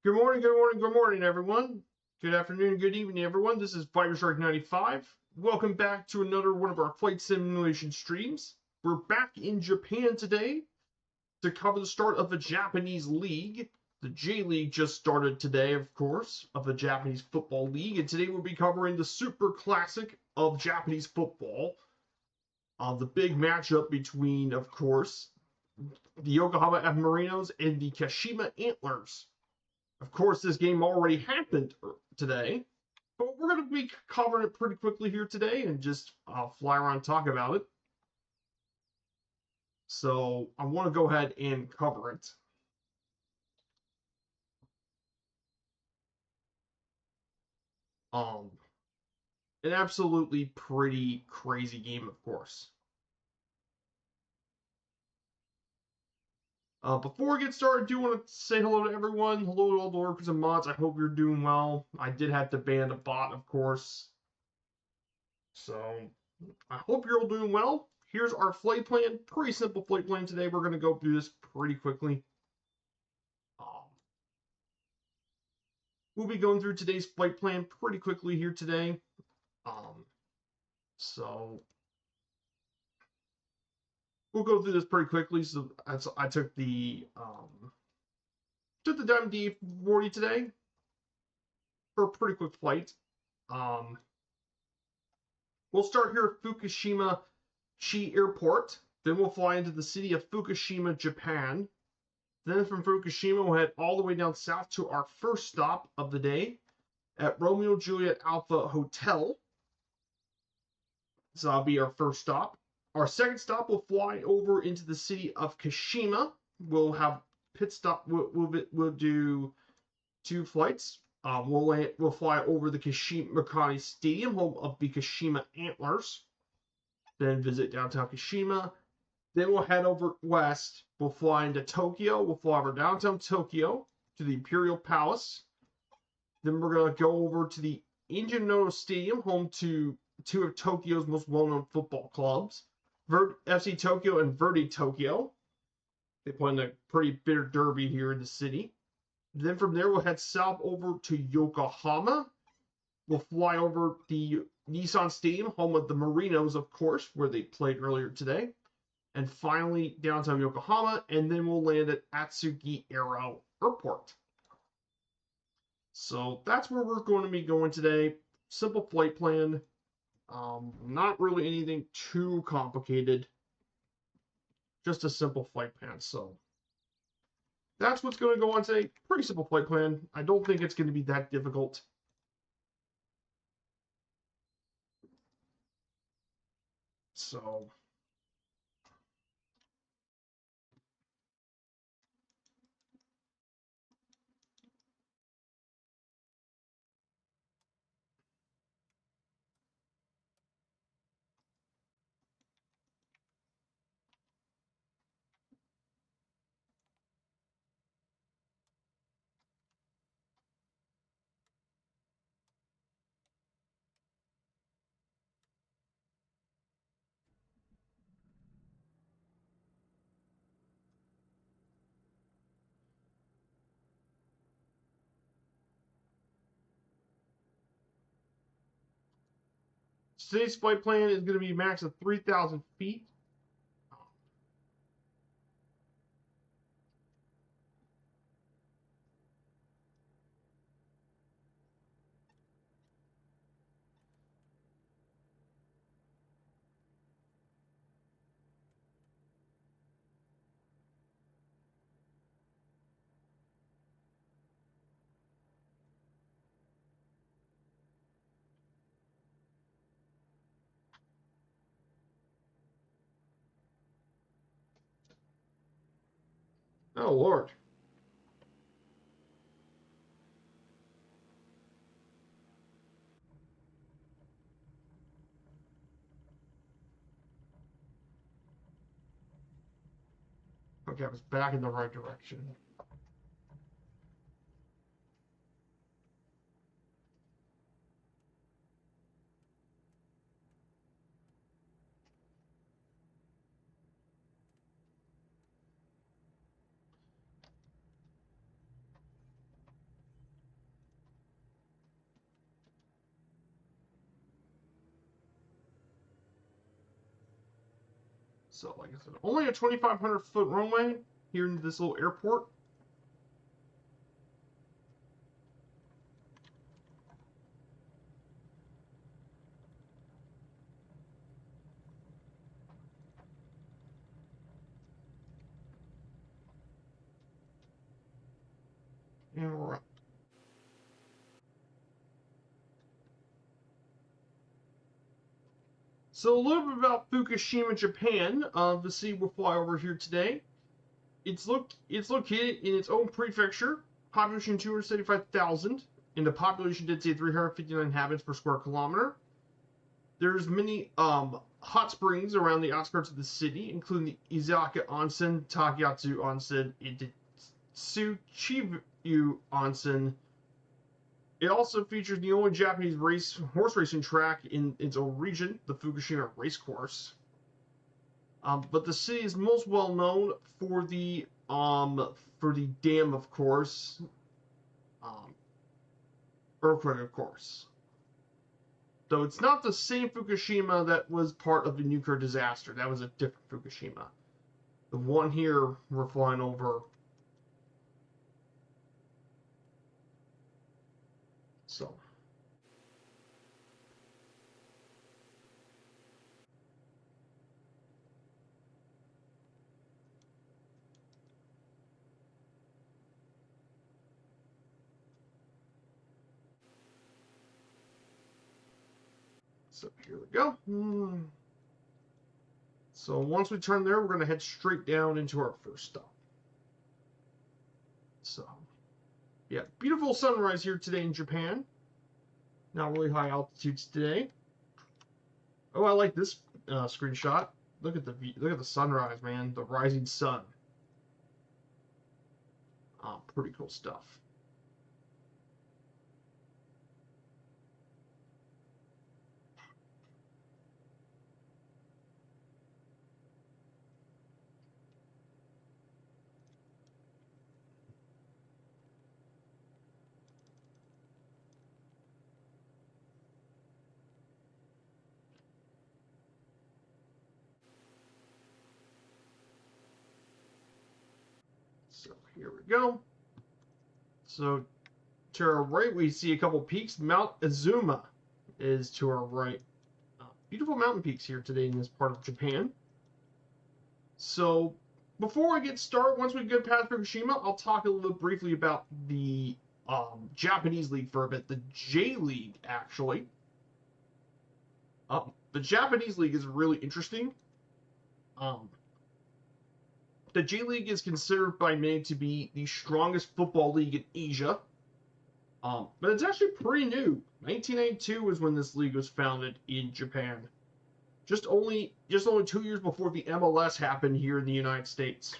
Good morning, good morning, good morning, everyone. Good afternoon, good evening, everyone. This is FighterShark95. Welcome back to another one of our flight simulation streams. We're back in Japan today to cover the start of the Japanese League. The J-League just started today, of course, of the Japanese Football League, and today we'll be covering the Super Classic of Japanese football. The big matchup between, of course, the Yokohama Marinos and the Kashima Antlers. Of course, this game already happened today, but we're going to be covering it pretty quickly here today and just fly around and talk about it. So I want to go ahead and cover it. An absolutely pretty crazy game, of course. Before we get started, I do want to say hello to everyone. Hello to all the workers and mods. I hope you're doing well. I did have to ban a bot, of course. So I hope you're all doing well. Here's our flight plan. Pretty simple flight plan today. We're going to go through this pretty quickly. We'll be going through today's flight plan pretty quickly here today. So we'll go through this pretty quickly. So I took the Diamond D40 today for a pretty quick flight. We'll start here at Fukushima Chi Airport. Then we'll fly into the city of Fukushima, Japan. Then from Fukushima, we'll head all the way down south to our first stop of the day at Romeo Juliet Alpha Hotel. So that'll be our first stop. Our second stop will fly over into the city of Kashima. We'll have pit stop. We'll do two flights. We'll fly over the Kashima Makani Stadium, home of the Kashima Antlers. Then visit downtown Kashima. Then we'll head over west. We'll fly into Tokyo. We'll fly over downtown Tokyo to the Imperial Palace. Then we're going to go over to the Injinoto Stadium, home to two of Tokyo's most well-known football clubs, FC Tokyo and Verde Tokyo. They play in a pretty bitter derby here in the city. Then from there, we'll head south over to Yokohama. We'll fly over the Nissan Stadium, home of the Marinos, of course, where they played earlier today. And finally, downtown Yokohama, and then we'll land at Atsugi Aero Airport. So that's where we're going to be going today. Simple flight plan. Not really anything too complicated. Just a simple flight plan. So that's what's going to go on today. Pretty simple flight plan. I don't think it's going to be that difficult. So today's flight plan is going to be max of 3,000 feet. Oh, Lord. Okay, I was back in the right direction. So, like I said, only a 2,500-foot runway here in this little airport. And we're up. So a little bit about Fukushima, Japan. The city we'll fly over here today. It's located in its own prefecture, population 275,000, and the population density of 359 inhabitants per square kilometer. There's many hot springs around the outskirts of the city, including the Izaka Onsen, Takayatsu Onsen, and Tsuchibu Onsen. It also features the only Japanese horse racing track in its own region, the Fukushima Racecourse. But the city is most well known for the dam, of course, earthquake, of course. Though it's not the same Fukushima that was part of the nuclear disaster. That was a different Fukushima. The one here we're flying over. So here we go. So once we turn there, we're going to head straight down into our first stop. So, yeah, beautiful sunrise here today in Japan. Not really high altitudes today. Oh, I like this screenshot. Look at the sunrise, man. The rising sun. Pretty cool stuff. So here we go. So to our right, we see a couple peaks. Mount Azuma is to our right. Beautiful mountain peaks here today in this part of Japan. So before I get started, once we get past Fukushima, I'll talk a little briefly about the Japanese league for a bit. The J League, actually. The Japanese league is really interesting. The J League is considered by many to be the strongest football league in Asia. But it's actually pretty new. 1992 is when this league was founded in Japan. Just only 2 years before the MLS happened here in the United States.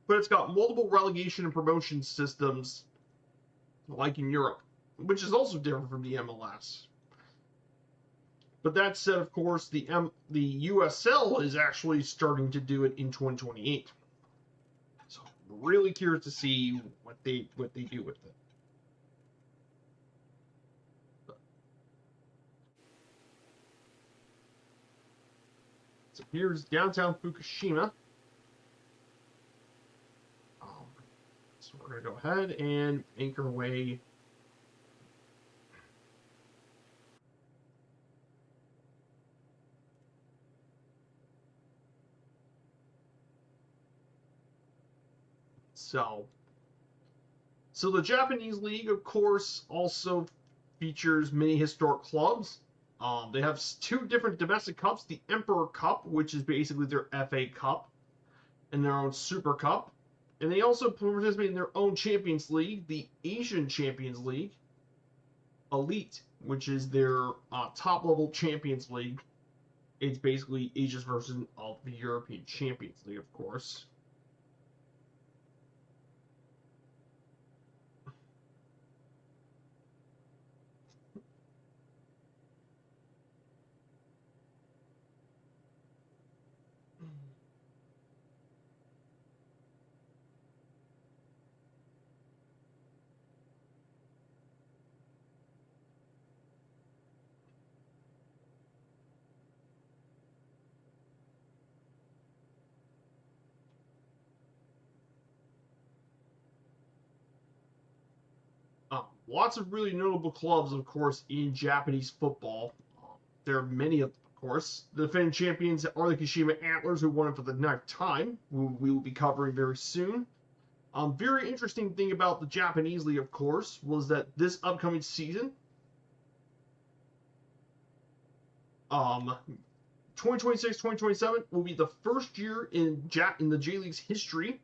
But it's got multiple relegation and promotion systems, like in Europe, which is also different from the MLS. But that said, of course, the USL is actually starting to do it in 2028. So I'm really curious to see what they do with it. So here's downtown Fukushima. So we're going to go ahead and anchor away. So the Japanese league, of course, also features many historic clubs. They have 2 different domestic cups: the Emperor Cup, which is basically their FA Cup, and their own Super Cup. And they also participate in their own Champions League, the Asian Champions League Elite, which is their top-level Champions League. It's basically Asia's version of the European Champions League, of course. lots of really notable clubs, of course, in Japanese football. There are many, of course. The defending champions are the Kashima Antlers, who won it for the 9th time, who we will be covering very soon. Very interesting thing about the Japanese league, of course, was that this upcoming season, 2026-2027 will be the first year in the J League's history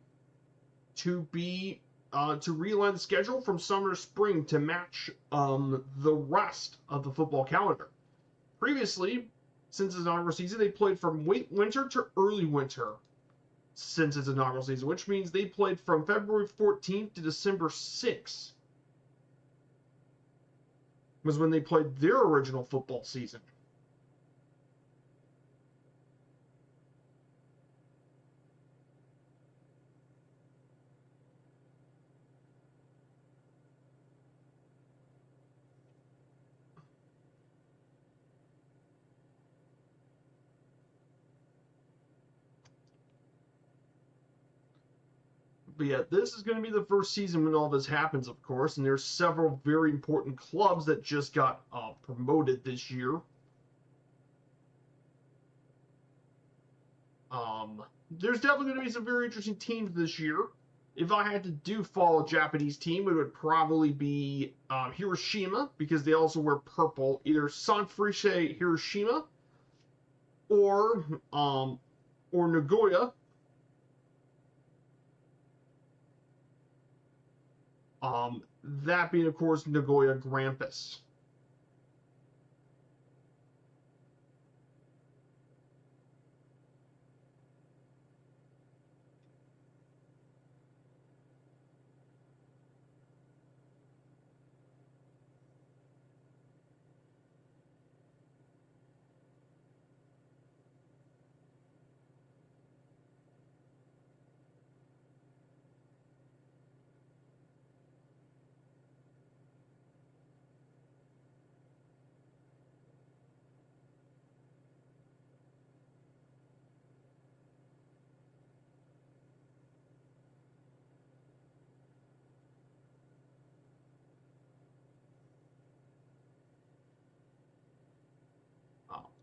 to realign the schedule from summer to spring to match the rest of the football calendar. Previously, since its inaugural season, they played from late winter to early winter since its inaugural season, which means they played from February 14th to December 6th was when they played their original football season. But yeah, this is going to be the first season when all this happens, of course, and there's several very important clubs that just got promoted this year. There's definitely going to be some very interesting teams this year. If I had to follow a Japanese team, it would probably be Hiroshima, because they also wear purple, either Sanfrecce Hiroshima or Nagoya. That being, of course, Nagoya Grampus.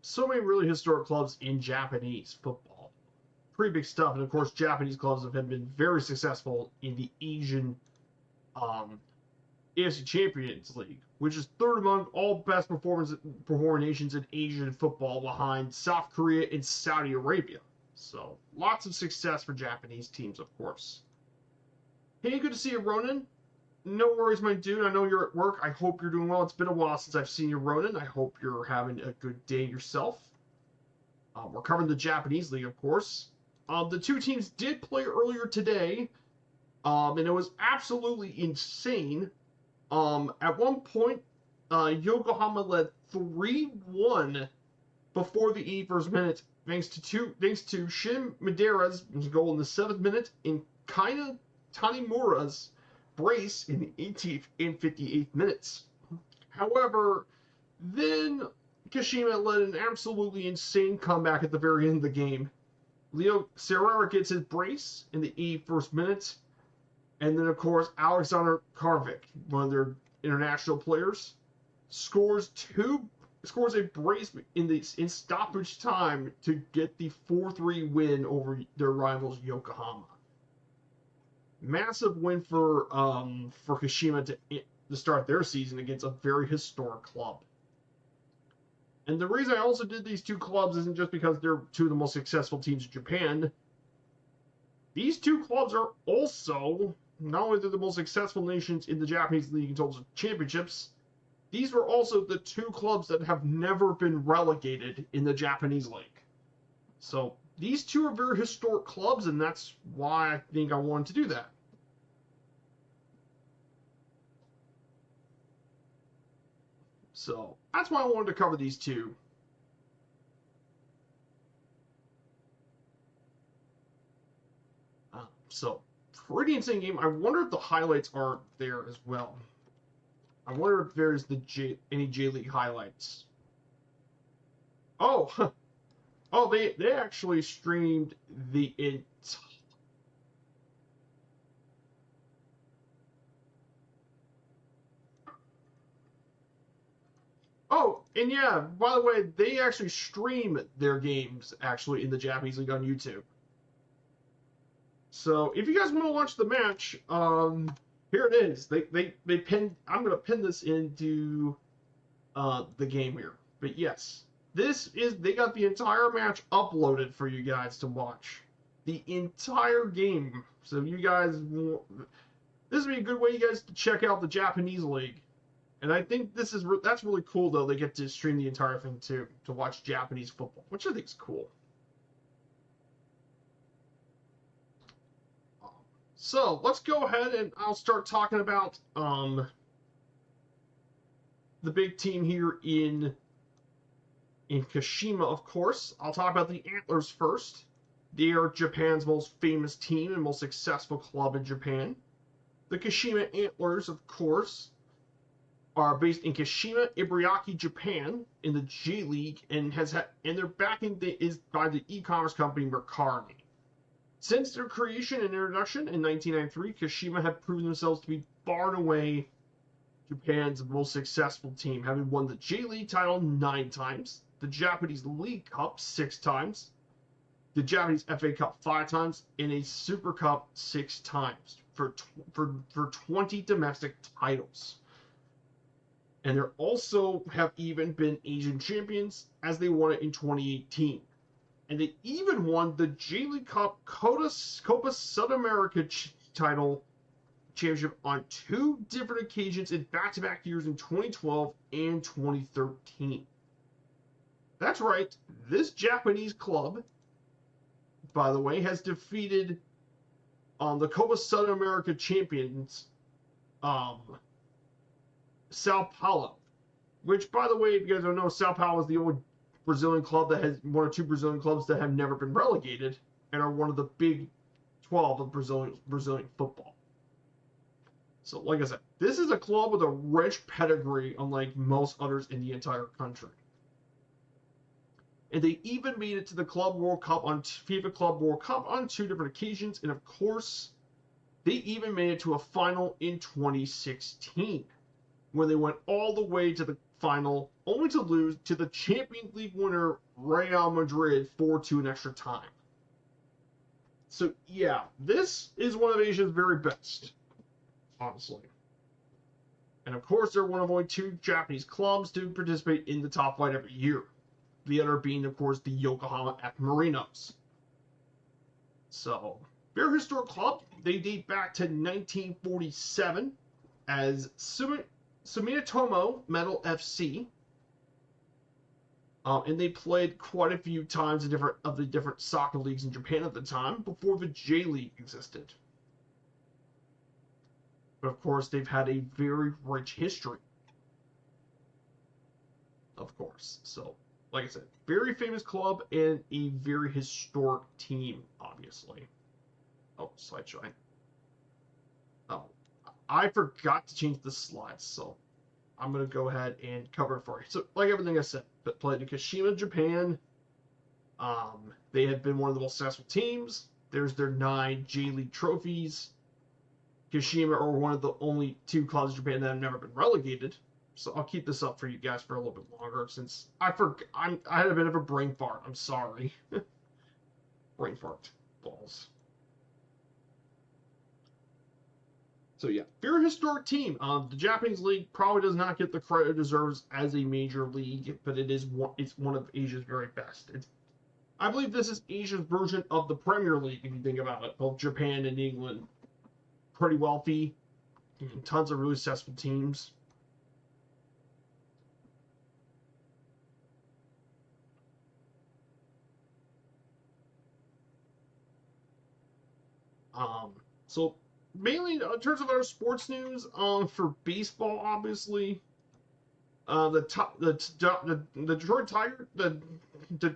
So many really historic clubs in Japanese football. Pretty big stuff. And of course, Japanese clubs have been very successful in the Asian AFC Champions League, which is third among all best performing nations in Asian football behind South Korea and Saudi Arabia. So lots of success for Japanese teams, of course. Hey, good to see you, Ronan. No worries, my dude. I know you're at work. I hope you're doing well. It's been a while since I've seen you, Ronan. I hope you're having a good day yourself. We're covering the Japanese league, of course. The two teams did play earlier today, and it was absolutely insane. At one point, Yokohama led 3-1 before the 81st minute, thanks to Shin Madera's goal in the 7th minute and Kaina Tanimura's brace in the 18th and 58th minutes. However, then Kashima led an absolutely insane comeback at the very end of the game. Leo Serrera gets his brace in the 81st minute, and then, of course, Alexander Karvik, one of their international players, scores a brace in stoppage time to get the 4-3 win over their rivals Yokohama. Massive win for Kashima to start their season against a very historic club. And the reason I also did these two clubs isn't just because they're two of the most successful teams in Japan. These two clubs are also, not only they're the most successful nations in the Japanese League in terms of championships, these were also the two clubs that have never been relegated in the Japanese League. So these two are very historic clubs, and that's why I think I wanted to do that. So that's why I wanted to cover these two. So pretty insane game. I wonder if the highlights are there as well. I wonder if there's any J League highlights. Oh, oh, they actually streamed the Oh, and yeah, by the way, they actually stream their games actually in the Japanese League on YouTube. So if you guys want to watch the match, here it is. They pinned. I'm gonna pin this into the game here. But yes, this is they got the entire match uploaded for you guys to watch. The entire game. So you guys, this would be a good way you guys to check out the Japanese League. And I think that's really cool though. They get to stream the entire thing too to watch Japanese football, which I think is cool. So let's go ahead and I'll start talking about the big team here in Kashima, of course. I'll talk about the Antlers first. They are Japan's most famous team and most successful club in Japan. The Kashima Antlers, of course, are based in Kashima, Ibaraki, Japan, in the J League, and their backing is by the e-commerce company Mercari. Since their creation and introduction in 1993, Kashima have proven themselves to be far and away Japan's most successful team, having won the J League title 9 times, the Japanese League Cup 6 times, the Japanese FA Cup 5 times, and a Super Cup 6 times for 20 domestic titles. And they also have even been Asian champions as they won it in 2018. And they even won the J League Cup Copa South America title championship on 2 different occasions in back-to-back years in 2012 and 2013. That's right, this Japanese club, by the way, has defeated the Copa South America champions, Sao Paulo, which, by the way, if you guys don't know, Sao Paulo is the only Brazilian club that has one or two Brazilian clubs that have never been relegated and are one of the big 12 of Brazilian football. So, like I said, this is a club with a rich pedigree, unlike most others in the entire country. And they even made it to the FIFA Club World Cup on 2 different occasions, and of course, they even made it to a final in 2016, when they went all the way to the final, only to lose to the Champions League winner Real Madrid 4-2 in extra time. So yeah, this is one of Asia's very best, honestly. And of course, they're one of only 2 Japanese clubs to participate in the top flight every year. The other being, of course, the Yokohama Marinos. So, very historic club. They date back to 1947 as Sumitomo Metal FC. And they played quite a few times in the different soccer leagues in Japan at the time before the J League existed. But of course, they've had a very rich history. Of course. So, like I said, very famous club and a very historic team, obviously. Oh, slideshow. Oh, I forgot to change the slides, so I'm going to go ahead and cover it for you. So, like everything I said, but played in Kashima, Japan. They have been one of the most successful teams. There's their 9 J League trophies. Kashima are one of the only 2 clubs in Japan that have never been relegated. So I'll keep this up for you guys for a little bit longer since I had a bit of a brain fart. I'm sorry. Brain fart. Balls. So yeah, very historic team. The Japanese league probably does not get the credit it deserves as a major league, but it's one of Asia's very best. I believe this is Asia's version of the Premier League, if you think about it. Both Japan and England, pretty wealthy, and tons of really successful teams. So mainly in terms of our sports news, for baseball, obviously, the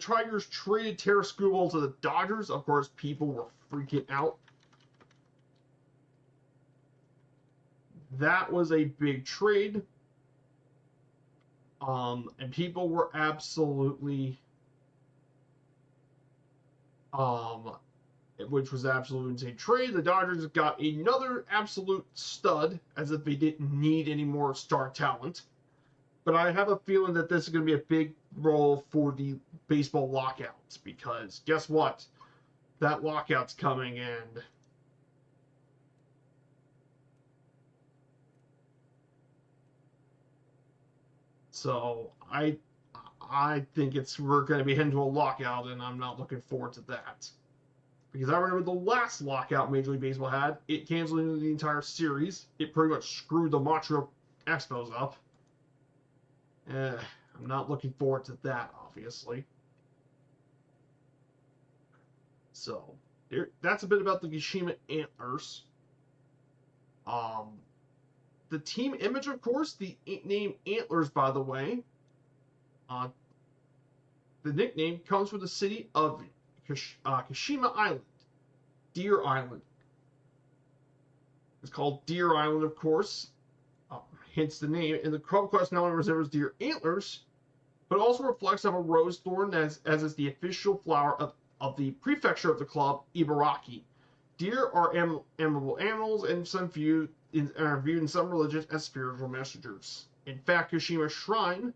Tigers traded Terry Skubal to the Dodgers. Of course, people were freaking out. That was a big trade, and people were absolutely, which was absolutely insane trade. The Dodgers got another absolute stud, as if they didn't need any more star talent. but I have a feeling that this is going to be a big role for the baseball lockouts, because guess what? That lockout's coming, and so I think we're going to be heading to a lockout, and I'm not looking forward to that. Because I remember the last lockout Major League Baseball had, it canceled the entire series. It pretty much screwed the Montreal Expos up. I'm not looking forward to that, obviously. So, that's a bit about the Kashima Antlers. The team image, of course, the name Antlers, by the way, the nickname comes from the city of Kashima Island, Deer Island. It's called Deer Island, of course, hence the name. And the club crest not only resembles deer antlers, but also reflects of a rose thorn as is the official flower of the prefecture of the club, Ibaraki. Deer are amiable animals, and are viewed in some religions as spiritual messengers. In fact, Kashima Shrine,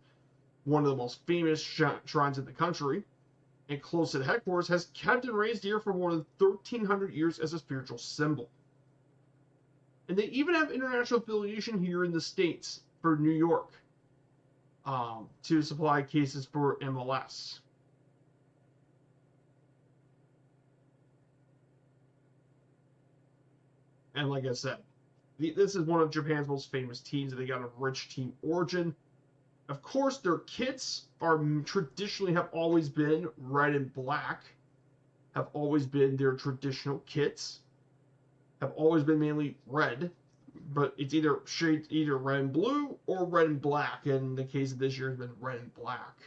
one of the most famous shrines in the country, and close to the headquarters, has kept and raised deer for more than 1,300 years as a spiritual symbol. And they even have international affiliation here in the States for New York to supply cases for MLS. And like I said, this is one of Japan's most famous teams. They got a rich team origin. Of course, their kits are traditionally have always been red and black. Have always been their traditional kits. Have always been mainly red, but it's either shades either red and blue or red and black. And in the case of this year, it's been red and black.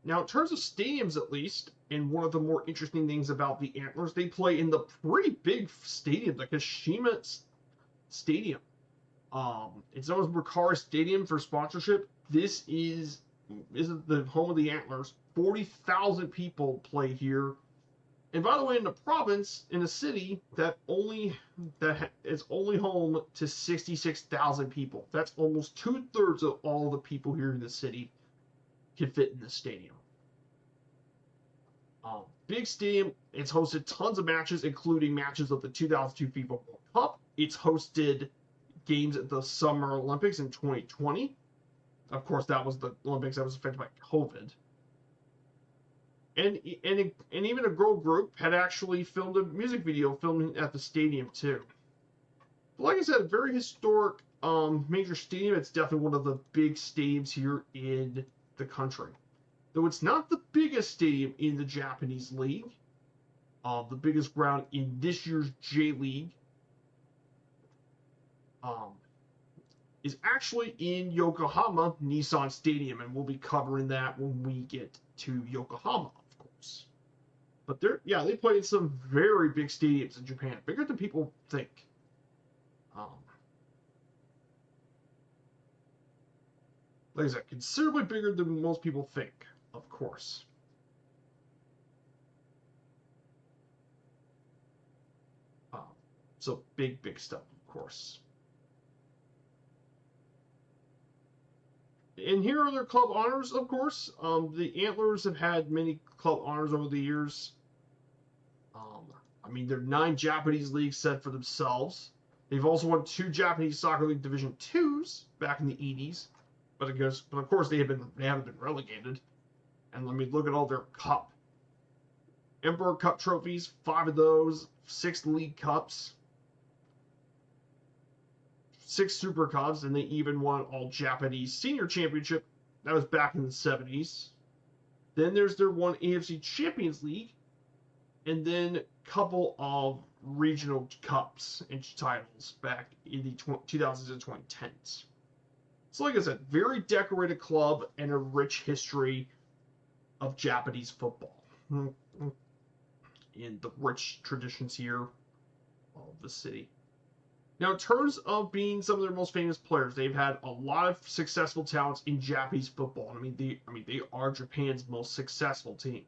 Now, in terms of stadiums, at least, and one of the more interesting things about the Antlers, they play in the pretty big stadium, the Kashima Stadium. It's known as Mercari Stadium for sponsorship. This is the home of the Antlers. 40,000 people play here. And by the way, in the province, in the city, that is only home to 66,000 people. That's almost 2/3 of all the people here in the city can fit in the stadium. Big stadium. It's hosted tons of matches, including matches of the 2002 FIFA World Cup. It's hosted games at the Summer Olympics in 2020. Of course, that was the Olympics that was affected by COVID. And even a girl group had actually filmed a music video filming at the stadium too. But like I said, a very historic major stadium. It's definitely one of the big stadiums here in the country. Though it's not the biggest stadium in the Japanese league. The biggest ground in this year's J League is actually in Yokohama Nissan Stadium, and we'll be covering that when we get to Yokohama, of course. But they play in some very big stadiums in Japan, bigger than people think. Like I said, considerably bigger than most people think, of course. So big stuff, of course. And here are their club honors, of course. The Antlers have had many club honors over the years. There are 9 Japanese leagues set for themselves. They've also won 2 Japanese Soccer League Division 2s back in the 80s. But of course, they haven't been relegated. And let me look at all their cup. Emperor Cup trophies, 5 of those, 6 League Cups, 6 Super Cups, and they even won all Japanese Senior Championship. That was back in the 70s. Then there's their one AFC Champions League, and then a couple of regional cups and titles back in the 2000s and 2010s. So like I said, very decorated club and a rich history of Japanese football. In the rich traditions here of the city. Now, in terms of being some of their most famous players, they've had a lot of successful talents in Japanese football. They are Japan's most successful team.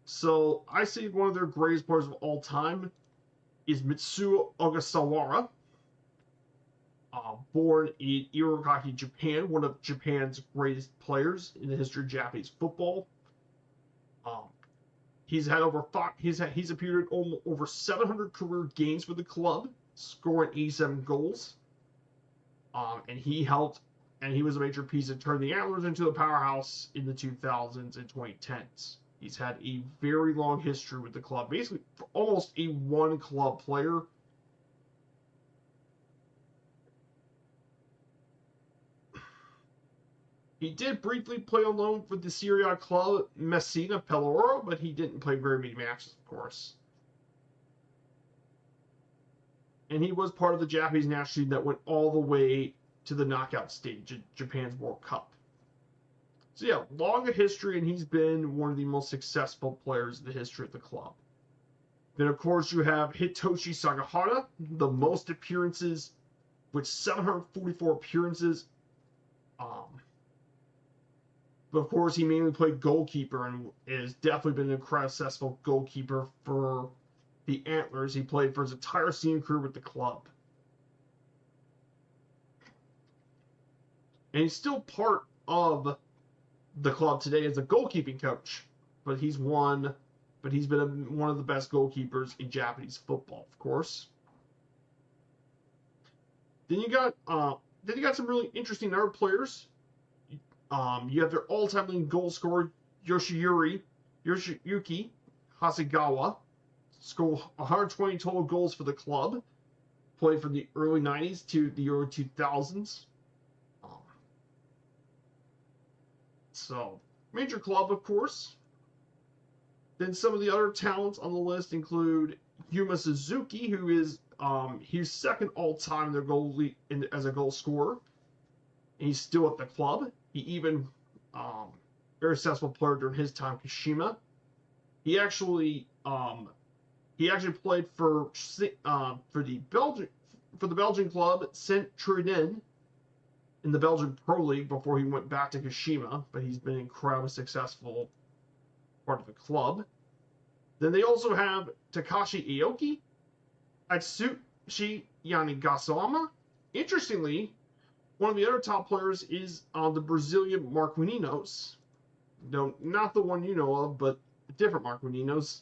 So I say one of their greatest players of all time is Mitsuo Ogasawara. born in Iwakaki, Japan, one of Japan's greatest players in the history of Japanese football. Um, he's appeared in over 700 career games for the club, scoring 87 goals. And he was a major piece that turned the Antlers into a powerhouse in the 2000s and 2010s. He's had a very long history with the club, basically almost a one-club player. He did briefly play on loan for the Serie A club Messina Pelloro, but he didn't play very many matches, of course. And he was part of the Japanese national team that went all the way to the knockout stage of Japan's World Cup. So yeah, long a history, and he's been one of the most successful players in the history of the club. Then of course you have Hitoshi Sagahara, the most appearances with 744 appearances. But of course he mainly played goalkeeper and has definitely been an incredibly successful goalkeeper for the Antlers. He played for his entire senior career with the club. And he's still part of the club today as a goalkeeping coach. But he's been one of the best goalkeepers in Japanese football, of course. Then you got some really interesting other players. You have their all-time leading goal scorer Yoshiyuki Hasegawa, scored 120 total goals for the club. Played from the early 90s to the early 2000s. So, major club, of course. Then some of the other talents on the list include Yuma Suzuki, who is he's second all-time in their as a goal scorer. And he's still at the club. He even very successful player during his time, Kashima. He actually played for the Belgian club Saint-Truiden in the Belgian Pro League before he went back to Kashima, but he's been incredibly successful part of the club. Then they also have Takashi Ioki, Atsushi Yanigasama. Interestingly, one of the other top players is the Brazilian Marinos. No, not the one you know of, but a different Marinos.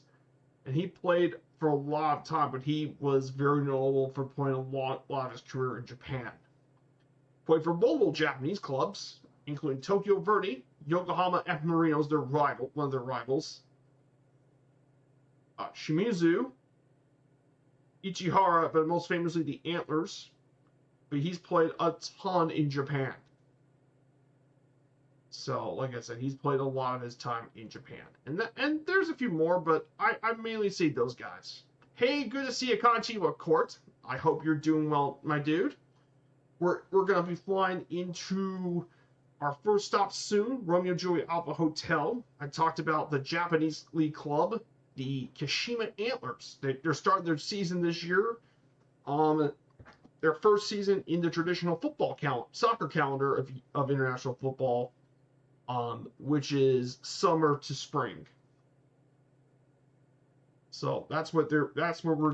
And he played for a lot of time, but he was very notable for playing a lot of his career in Japan. Played for multiple Japanese clubs, including Tokyo Verdy, Yokohama, and Marinos, one of their rivals. Shimizu, Ichihara, but most famously the Antlers. But he's played a ton in Japan. So, like I said, he's played a lot of his time in Japan. And there's a few more, but I mainly see those guys. Hey, good to see you, Kashima Court. I hope you're doing well, my dude. We're going to be flying into our first stop soon, Romeo Juliet Alpha Hotel. I talked about the Japanese League club, the Kashima Antlers. They're starting their season this year. Their first season in the traditional soccer calendar of international football, which is summer to spring. So that's what we're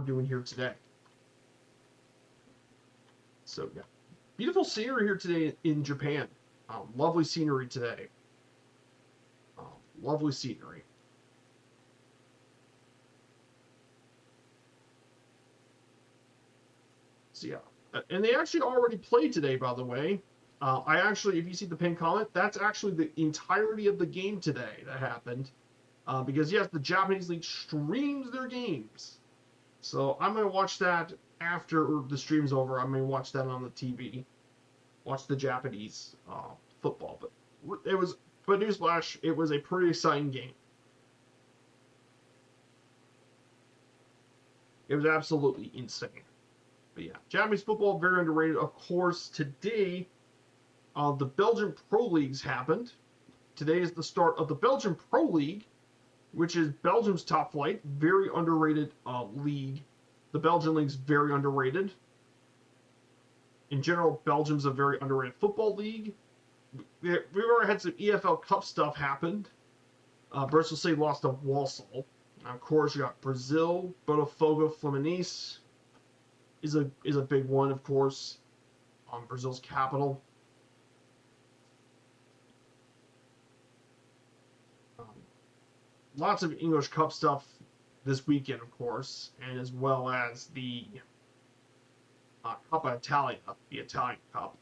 doing here today. So yeah, beautiful scenery here today in Japan. Lovely scenery today. Lovely scenery. So yeah, and they actually already played today, by the way. If you see the pinned comment, that's actually the entirety of the game today that happened. Because yes, the Japanese League streams their games. So I'm going to watch that after the stream's over. I may watch that on the TV. Watch the Japanese football. But newsflash, it was a pretty exciting game. It was absolutely insane. But yeah, Japanese football, very underrated. Of course, today, the Belgian Pro Leagues happened. Today is the start of the Belgian Pro League, which is Belgium's top flight, very underrated league. The Belgian League's very underrated. In general, Belgium's a very underrated football league. We've already had some EFL Cup stuff happen. Bristol City lost to Walsall. Now, of course, you got Brazil, Botafogo, Fluminense. is a big one, of course. Brazil's capital. Um, Lots of English Cup stuff this weekend, of course, and as well as the Coppa Italia, the Italian Cup.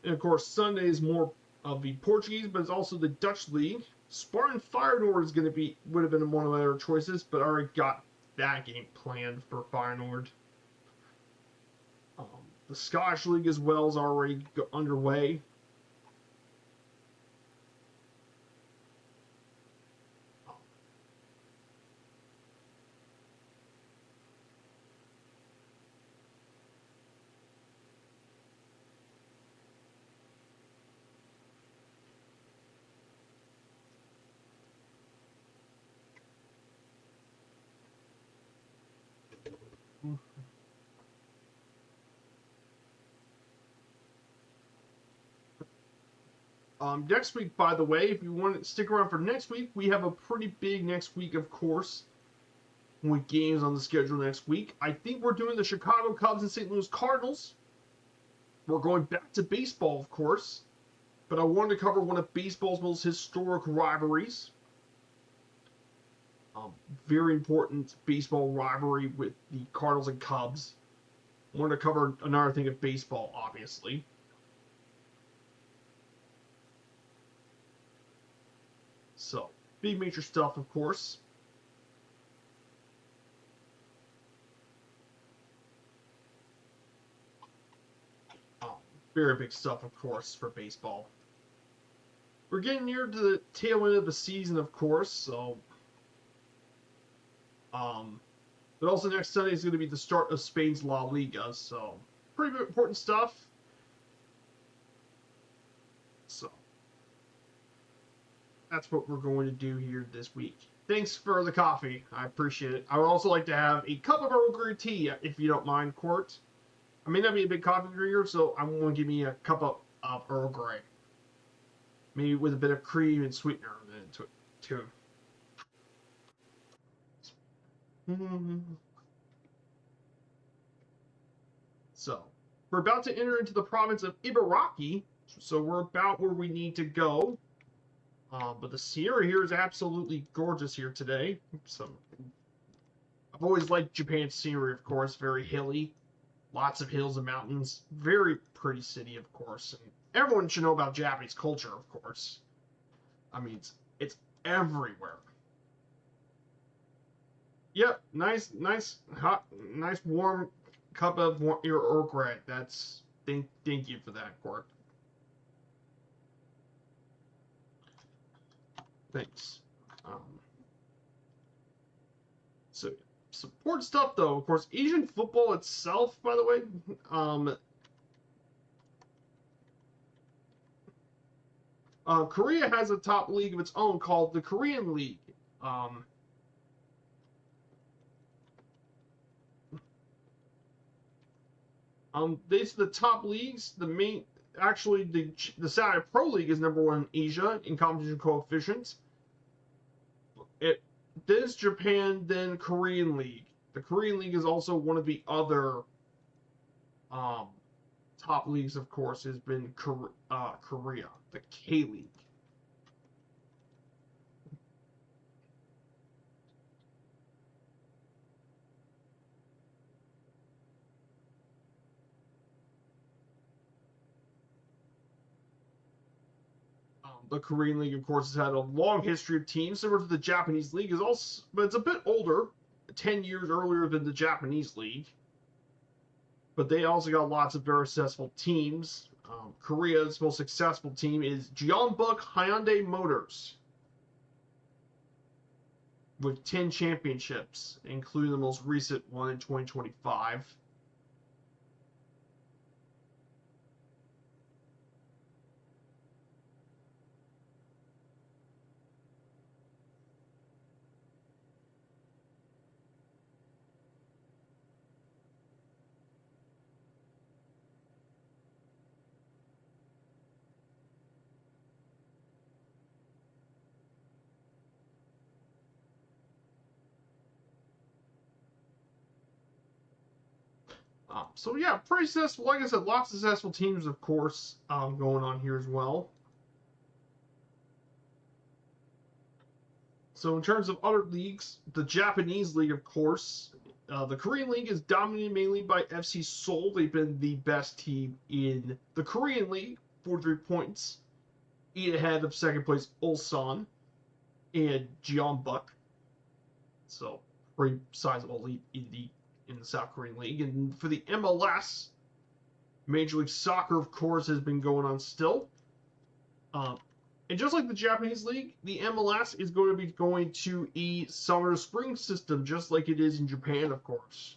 And of course, Sunday is more of the Portuguese, but it's also the Dutch league. Spartan Feyenoord is going to be would have been one of my other choices, but I already got that game planned for Feyenoord. The Scottish league as well is already underway. Next week, by the way, if you want to stick around for next week, we have a pretty big next week, of course, with games on the schedule next week. I think we're doing the Chicago Cubs and St. Louis Cardinals. We're going back to baseball, of course, but I wanted to cover one of baseball's most historic rivalries. Very important baseball rivalry with the Cardinals and Cubs. I wanted to cover another thing of baseball, obviously. So, big major stuff, of course. Very big stuff, of course, for baseball. We're getting near to the tail end of the season, of course, so. But also next Sunday is going to be the start of Spain's La Liga, so pretty important stuff. So that's what we're going to do here this week. Thanks for the coffee. I appreciate it. I would also like to have a cup of Earl Grey tea, if you don't mind, Court. I may not be a big coffee drinker, so I'm going to give me a cup of Earl Grey. Maybe with a bit of cream and sweetener into it, too. So, we're about to enter into the province of Ibaraki, so we're about where we need to go. But the scenery here is absolutely gorgeous here today. So, I've always liked Japan's scenery, of course, very hilly, lots of hills and mountains, very pretty city, of course. And everyone should know about Japanese culture, of course. I mean, it's everywhere. Yep, nice, hot, nice, warm cup of your Earl Grey. That's thank you for that, Court. Thanks. So support stuff though, of course, Asian football itself, by the way. Korea has a top league of its own called the Korean League. These are the top leagues. Actually, the Saudi Pro League is number one in Asia in competition coefficient. This Japan, then Korean League. The Korean League is also one of the other top leagues, of course, has been Korea, the K League. The Korean League, of course, has had a long history of teams, similar to the Japanese League, but it's a bit older, 10 years earlier than the Japanese League. But they also got lots of very successful teams. Korea's most successful team is Jeonbuk Hyundai Motors, with 10 championships, including the most recent one in 2025. So yeah, pretty successful. Like I said, lots of successful teams, of course, going on here as well. So in terms of other leagues, the Japanese league, of course, the Korean league is dominated mainly by FC Seoul. They've been the best team in the Korean league, 43 points, 8 ahead of second place Ulsan and Jeonbuk. So pretty sizable lead in the South Korean league. And for the MLS, Major League Soccer, of course, has been going on still. And just like the Japanese league, the MLS is going to be going to a summer spring system, just like it is in Japan, of course.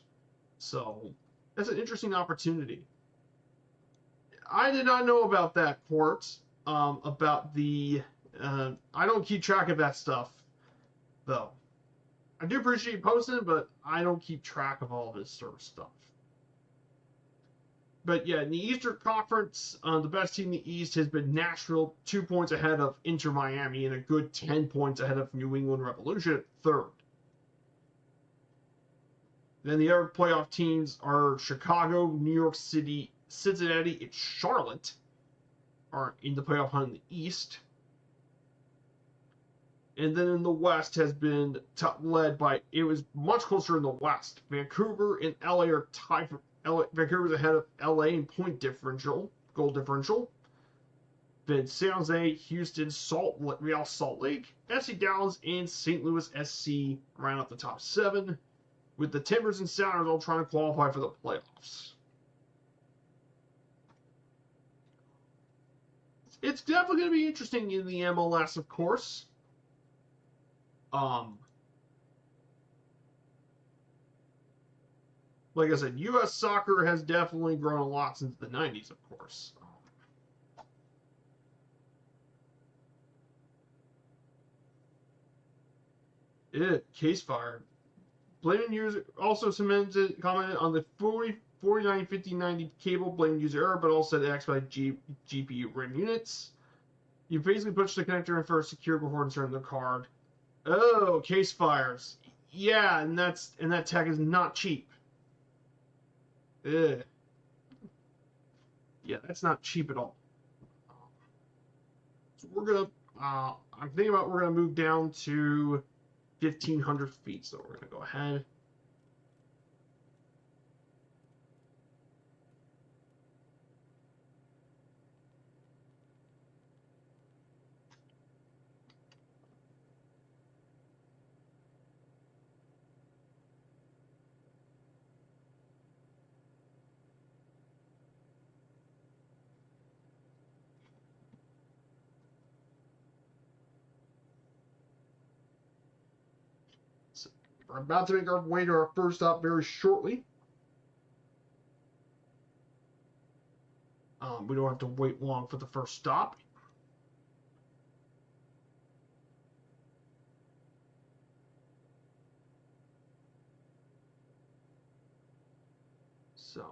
So that's an interesting opportunity. I did not know about that, Court. About the I don't keep track of that stuff, though. I do appreciate you posting it, but I don't keep track of all this sort of stuff. But yeah, in the Eastern Conference, the best team in the East has been Nashville, 2 points ahead of Inter Miami, and a good 10 points ahead of New England Revolution at third. Then the other playoff teams are Chicago, New York City, Cincinnati, and Charlotte are in the playoff hunt in the East. And then in the West has been led by, it was much closer in the West. Vancouver and LA are tied for Vancouver's ahead of LA in point differential, goal differential. Then San Jose, Houston, Real Salt Lake, FC Dallas, and St. Louis SC round out the top 7, with the Timbers and Sounders all trying to qualify for the playoffs. It's definitely going to be interesting in the MLS, of course. Like I said, U.S. soccer has definitely grown a lot since the 90s, of course. Case fired. Blaming user also commented on the 49 50 90 cable, blamed user error, but also said expedite GPU RAM units. You basically push the connector in first secure before inserting the card. Oh, case fires. Yeah, and that tech is not cheap. Ugh. Yeah, that's not cheap at all. So we're gonna, I'm thinking about we're gonna move down to 1,500 feet. So we're gonna go ahead. We're about to make our way to our first stop very shortly. We don't have to wait long for the first stop. So.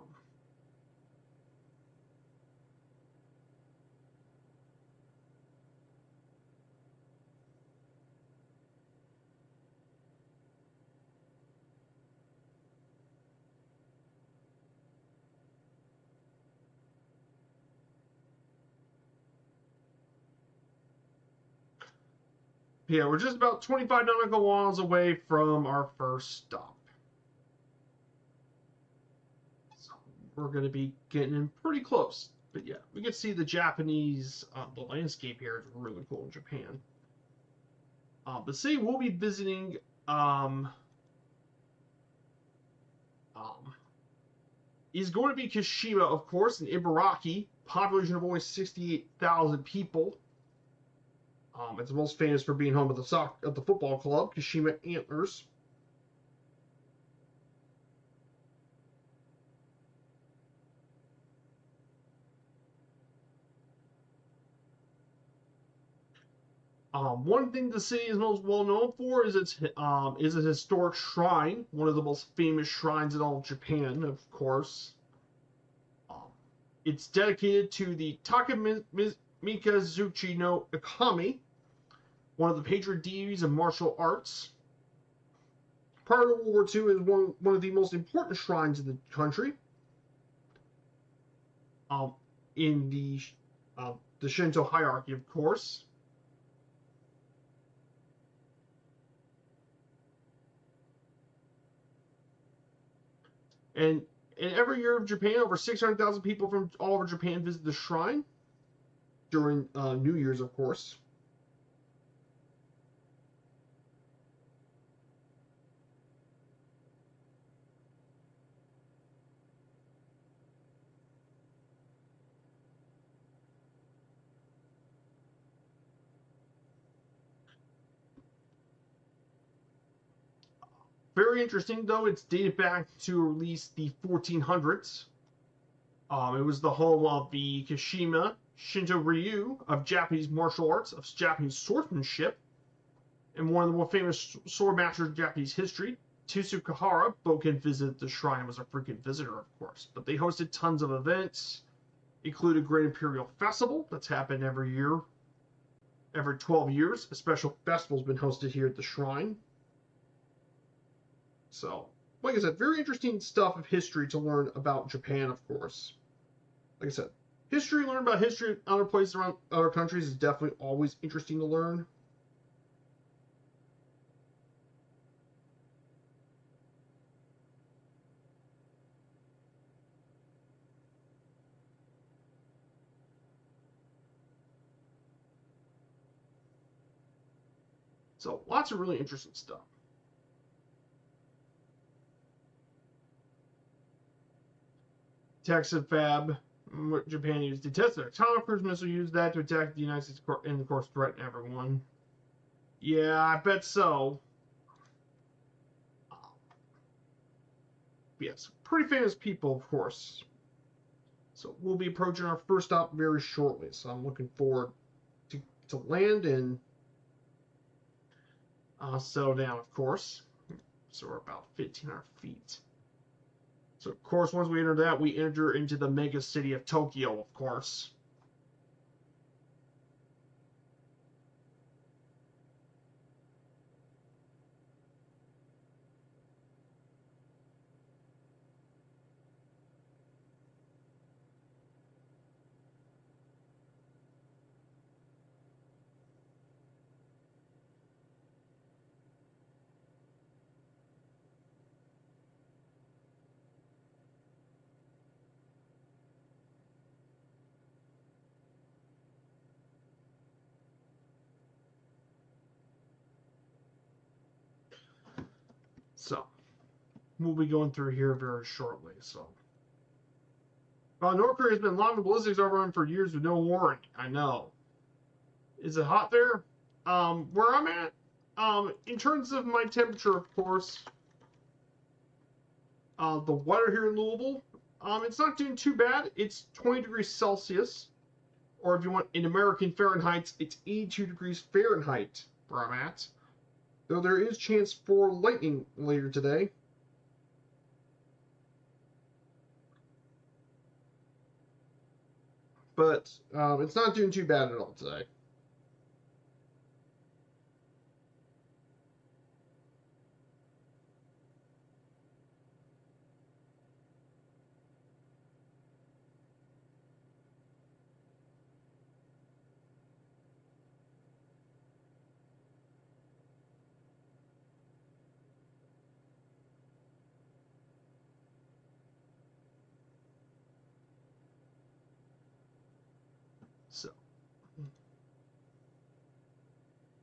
Yeah, we're just about 25 nautical miles away from our first stop. So we're going to be getting in pretty close. But yeah, we can see the Japanese, the landscape here is really cool in Japan. The city we'll be visiting is going to be Kashima, of course, in Ibaraki. Population of only 68,000 people. It's most famous for being home of the football club, Kashima Antlers. One thing the city is most well known for is its a historic shrine, one of the most famous shrines in all of Japan, of course. It's dedicated to the Takamikazuchi no Ikami, one of the patron deities of martial arts. Prior to World War II, it was one of the most important shrines in the country. um, in the Shinto hierarchy, of course. And every year of Japan, over 600,000 people from all over Japan visit the shrine during New Year's, of course. Very interesting, though. It's dated back to at least the 1400s. It was the home of the Kashima Shinto Ryu of Japanese martial arts, of Japanese swordsmanship, and one of the more famous sword masters in Japanese history. Tsukahara Boken visited the shrine, was a frequent visitor, of course. But they hosted tons of events, including a Great Imperial Festival that's happened every year, every 12 years. A special festival's been hosted here at the shrine. So, like I said, very interesting stuff of history to learn about Japan, of course. Like I said, learn about history in other places around other countries is definitely always interesting to learn. So, lots of really interesting stuff. Texas Fab, what Japan used to test their atomic cruise missile, used that to attack the United States and, of course, threaten everyone. Yeah, I bet so. Yes, pretty famous people, of course. So we'll be approaching our first stop very shortly. So I'm looking forward to land and settle down, of course. So we're about 1,500 feet. So, of course, once we enter that, we enter into the mega city of Tokyo, of course. So, we'll be going through here very shortly. So, North Korea has been launching ballistics over them for years with no warning. I know. Is it hot there? Where I'm at, in terms of my temperature, of course, the weather here in Louisville, it's not doing too bad. It's 20 degrees Celsius, or if you want in American Fahrenheit, it's 82 degrees Fahrenheit where I'm at. Though there is chance for lightning later today. But it's not doing too bad at all today.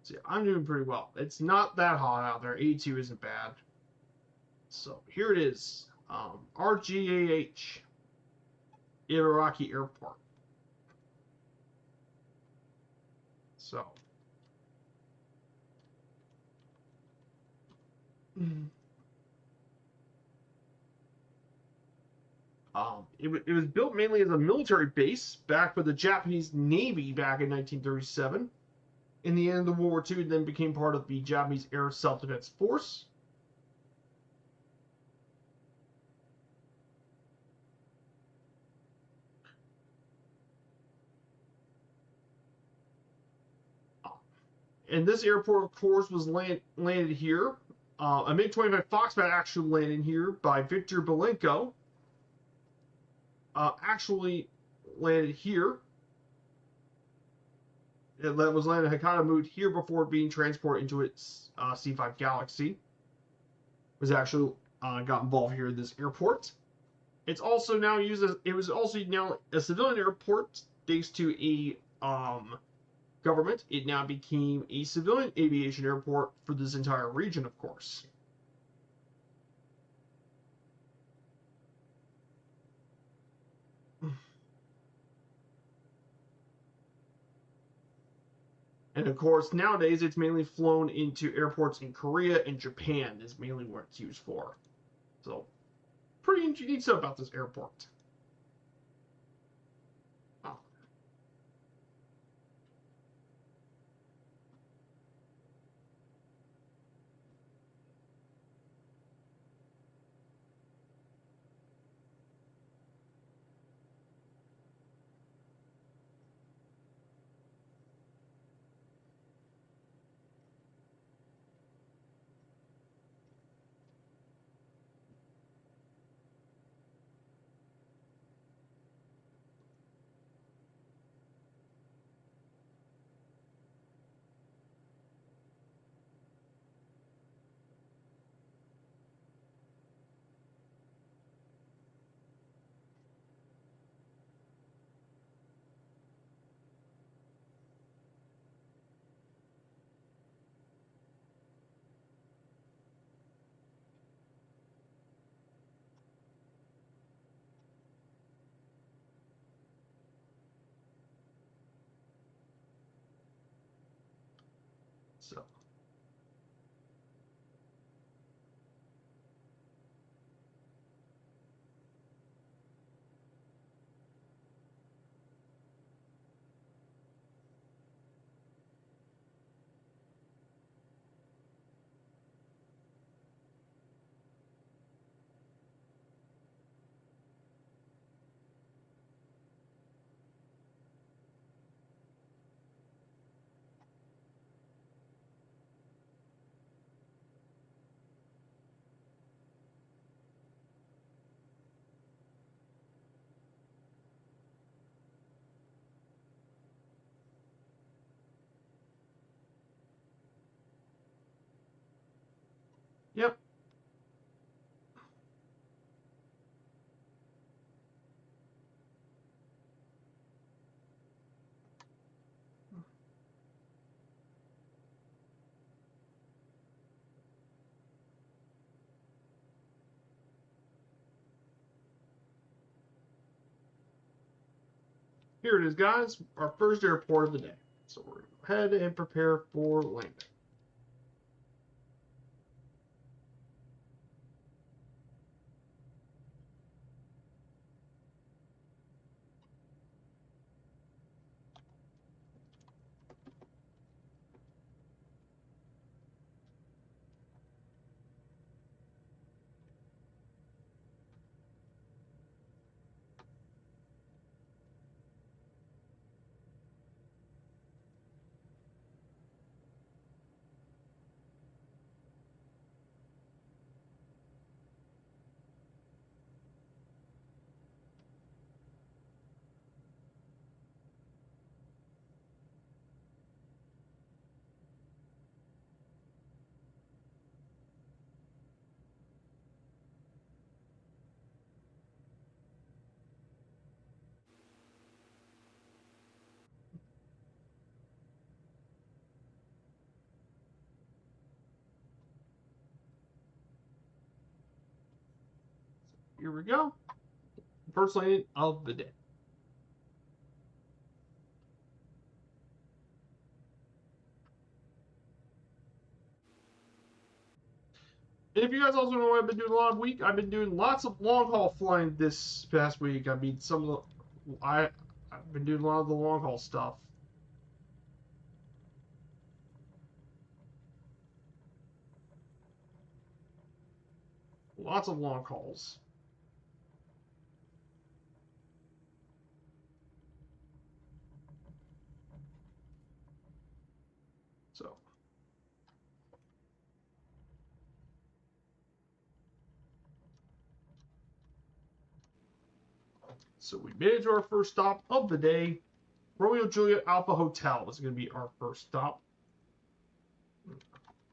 So yeah, I'm doing pretty well. It's not that hot out there. 82 isn't bad. So here it is. RJAH Ibaraki Airport. So it was built mainly as a military base back for the Japanese Navy back in 1937. In the end of World War II, it then became part of the Japanese Air Self-Defense Force. And this airport, of course, was landed here. A MiG-25 Foxbat actually landed here by Victor Belenko. Actually landed here. It was landed in Hokkaido, moved here before being transported into its C5 Galaxy. Was actually got involved here in this airport. It's also now used as it was also now a civilian airport thanks to a government. It now became a civilian aviation airport for this entire region, of course. And of course, nowadays it's mainly flown into airports in Korea and Japan is mainly what it's used for. So, pretty neat stuff about this airport. Oh. So. Yep. Here it is, guys. Our first airport of the day. So we're going to go ahead and prepare for landing. Here we go. First landing of the day. And if you guys also know what I've been doing a lot of week, I've been doing lots of long haul flying this past week. I mean, I've been doing a lot of the long haul stuff. Lots of long hauls. So. So we made it to our first stop of the day. Romeo Juliet Alpha Hotel is going to be our first stop.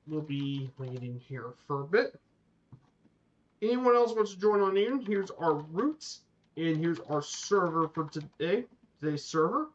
We'll be waiting here for a bit. Anyone else wants to join on in? Here's our routes, and here's our server for today. Today's server.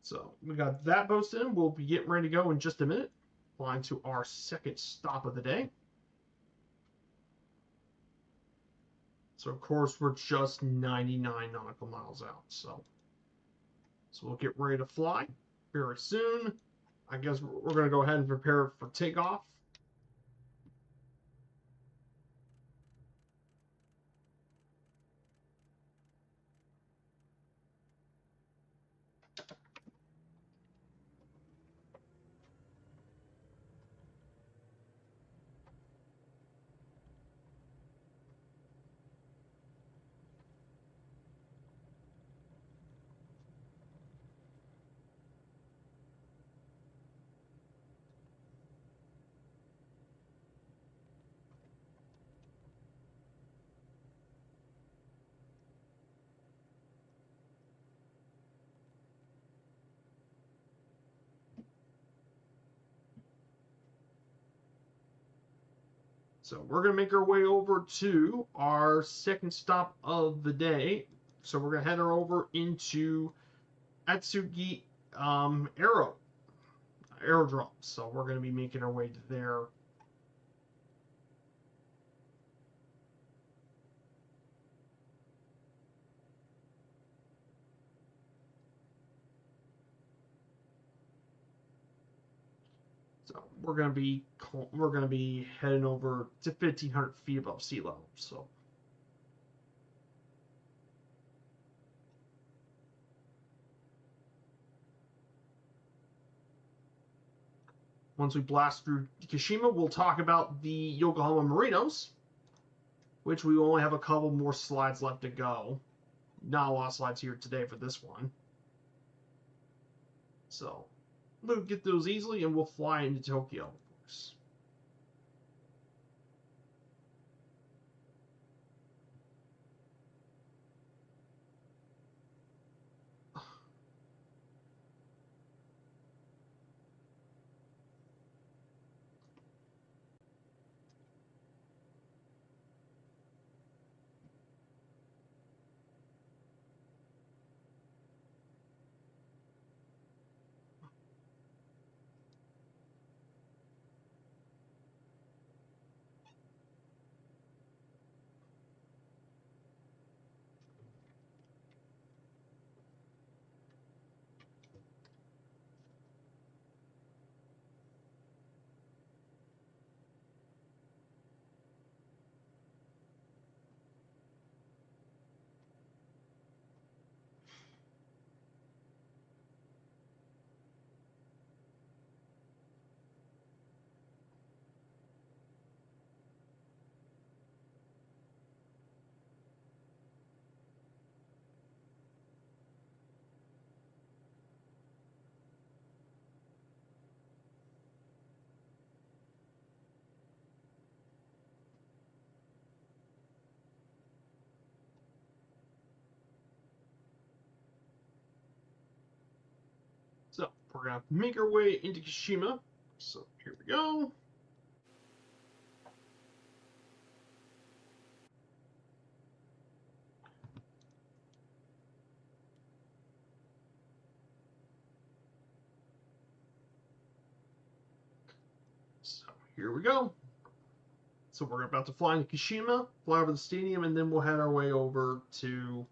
So we got that posted in. We'll be getting ready to go in just a minute. Flying to our second stop of the day. So of course we're just 99 nautical miles out. So we'll get ready to fly very soon. I guess we're going to go ahead and prepare for takeoff. So we're going to make our way over to our second stop of the day. So we're going to head over into Atsugi Aerodrome. So we're going to be making our way to there. So we're going to be heading over to 1,500 feet above sea level. So once we blast through Kashima, we'll talk about the Yokohama Marinos, which we only have a couple more slides left to go. Not a lot of slides here today for this one. So we'll get those easily, and we'll fly into Tokyo, of course. So we're gonna make our way into Kashima. So here we go. So here we go. So we're about to fly into Kashima, fly over the stadium, and then we'll head our way over to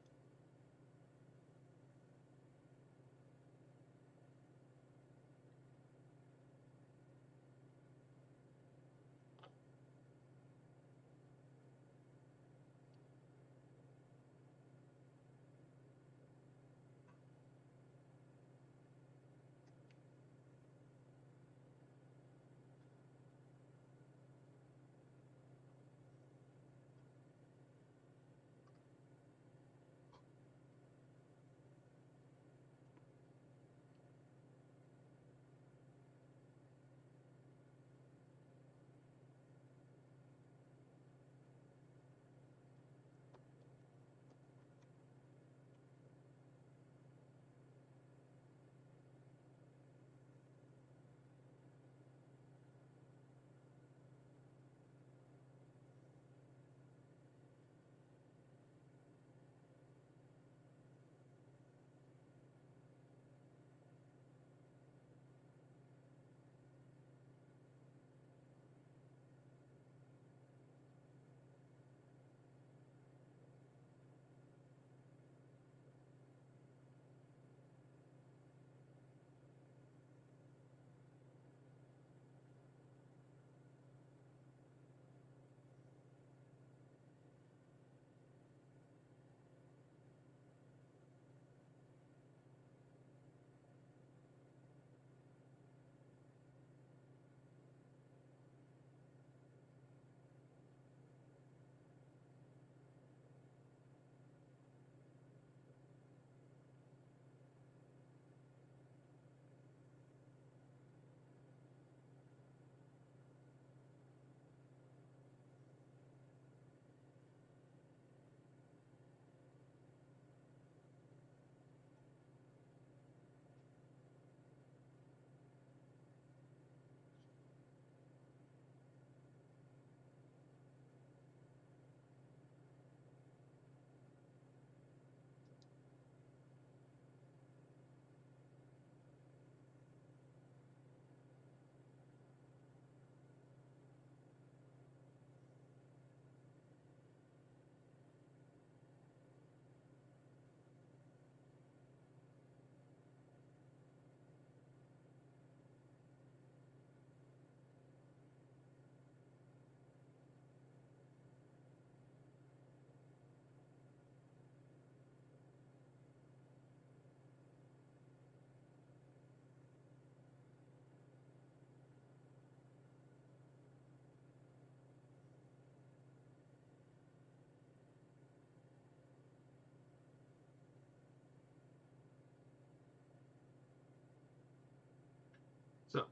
so.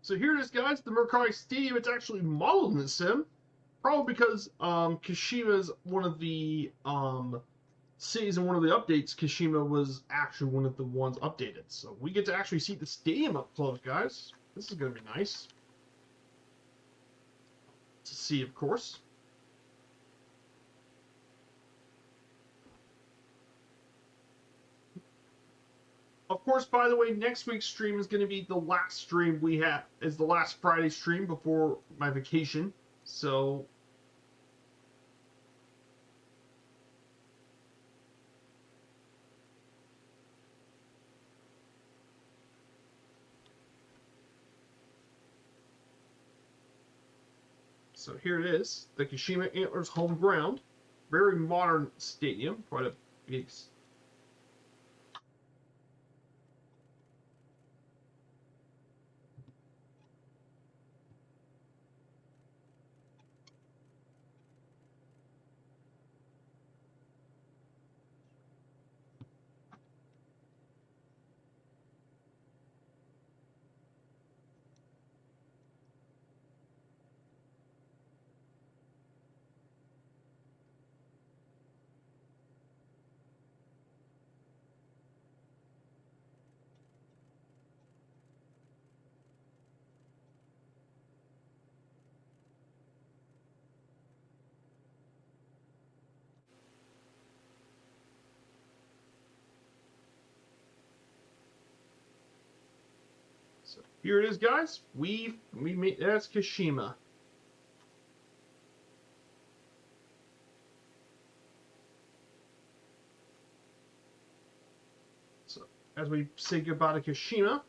So here it is, guys. The Mercari Stadium. It's actually modeled in the sim, probably because Kashima is one of the cities in one of the updates. Kashima was actually one of the ones updated, so we get to actually see the stadium up close, guys. This is gonna be nice to see, of course. Of course, by the way, next week's stream is going to be the last stream we have, is the last Friday stream before my vacation. So, here it is, the Kashima Antlers home ground. Very modern stadium, quite a big. So here it is, guys. We made that's Kashima. So as we say goodbye to Kashima,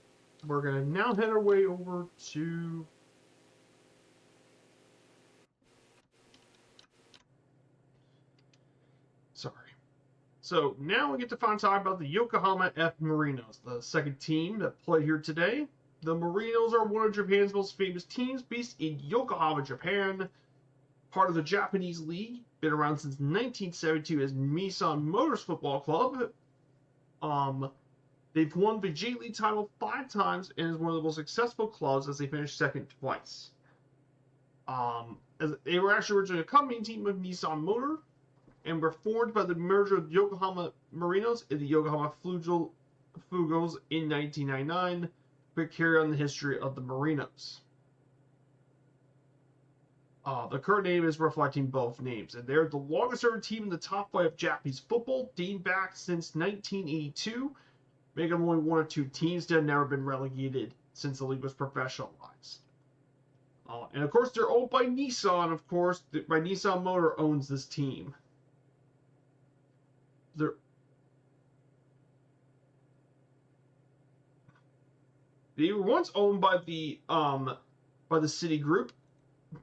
we're gonna now head our way over to So now we get to find talk about the Yokohama F Marinos, the second team that played here today. The Marinos are one of Japan's most famous teams, based in Yokohama, Japan. Part of the Japanese League, been around since 1972 as Nissan Motors Football Club. They've won the J League title 5 times and is one of the most successful clubs as they finished second twice. As they were actually originally a company team of Nissan Motor, and were formed by the merger of Yokohama Marinos and the Yokohama Fugos in 1999, but carry on the history of the Marinos. The current name is reflecting both names, and they're the longest serving team in the top flight of Japanese football, dating back since 1982, making them only one of 2 teams that have never been relegated since the league was professionalized. And of course, they're owned by Nissan, of course. By Nissan Motor owns this team. They were once owned by the City Group,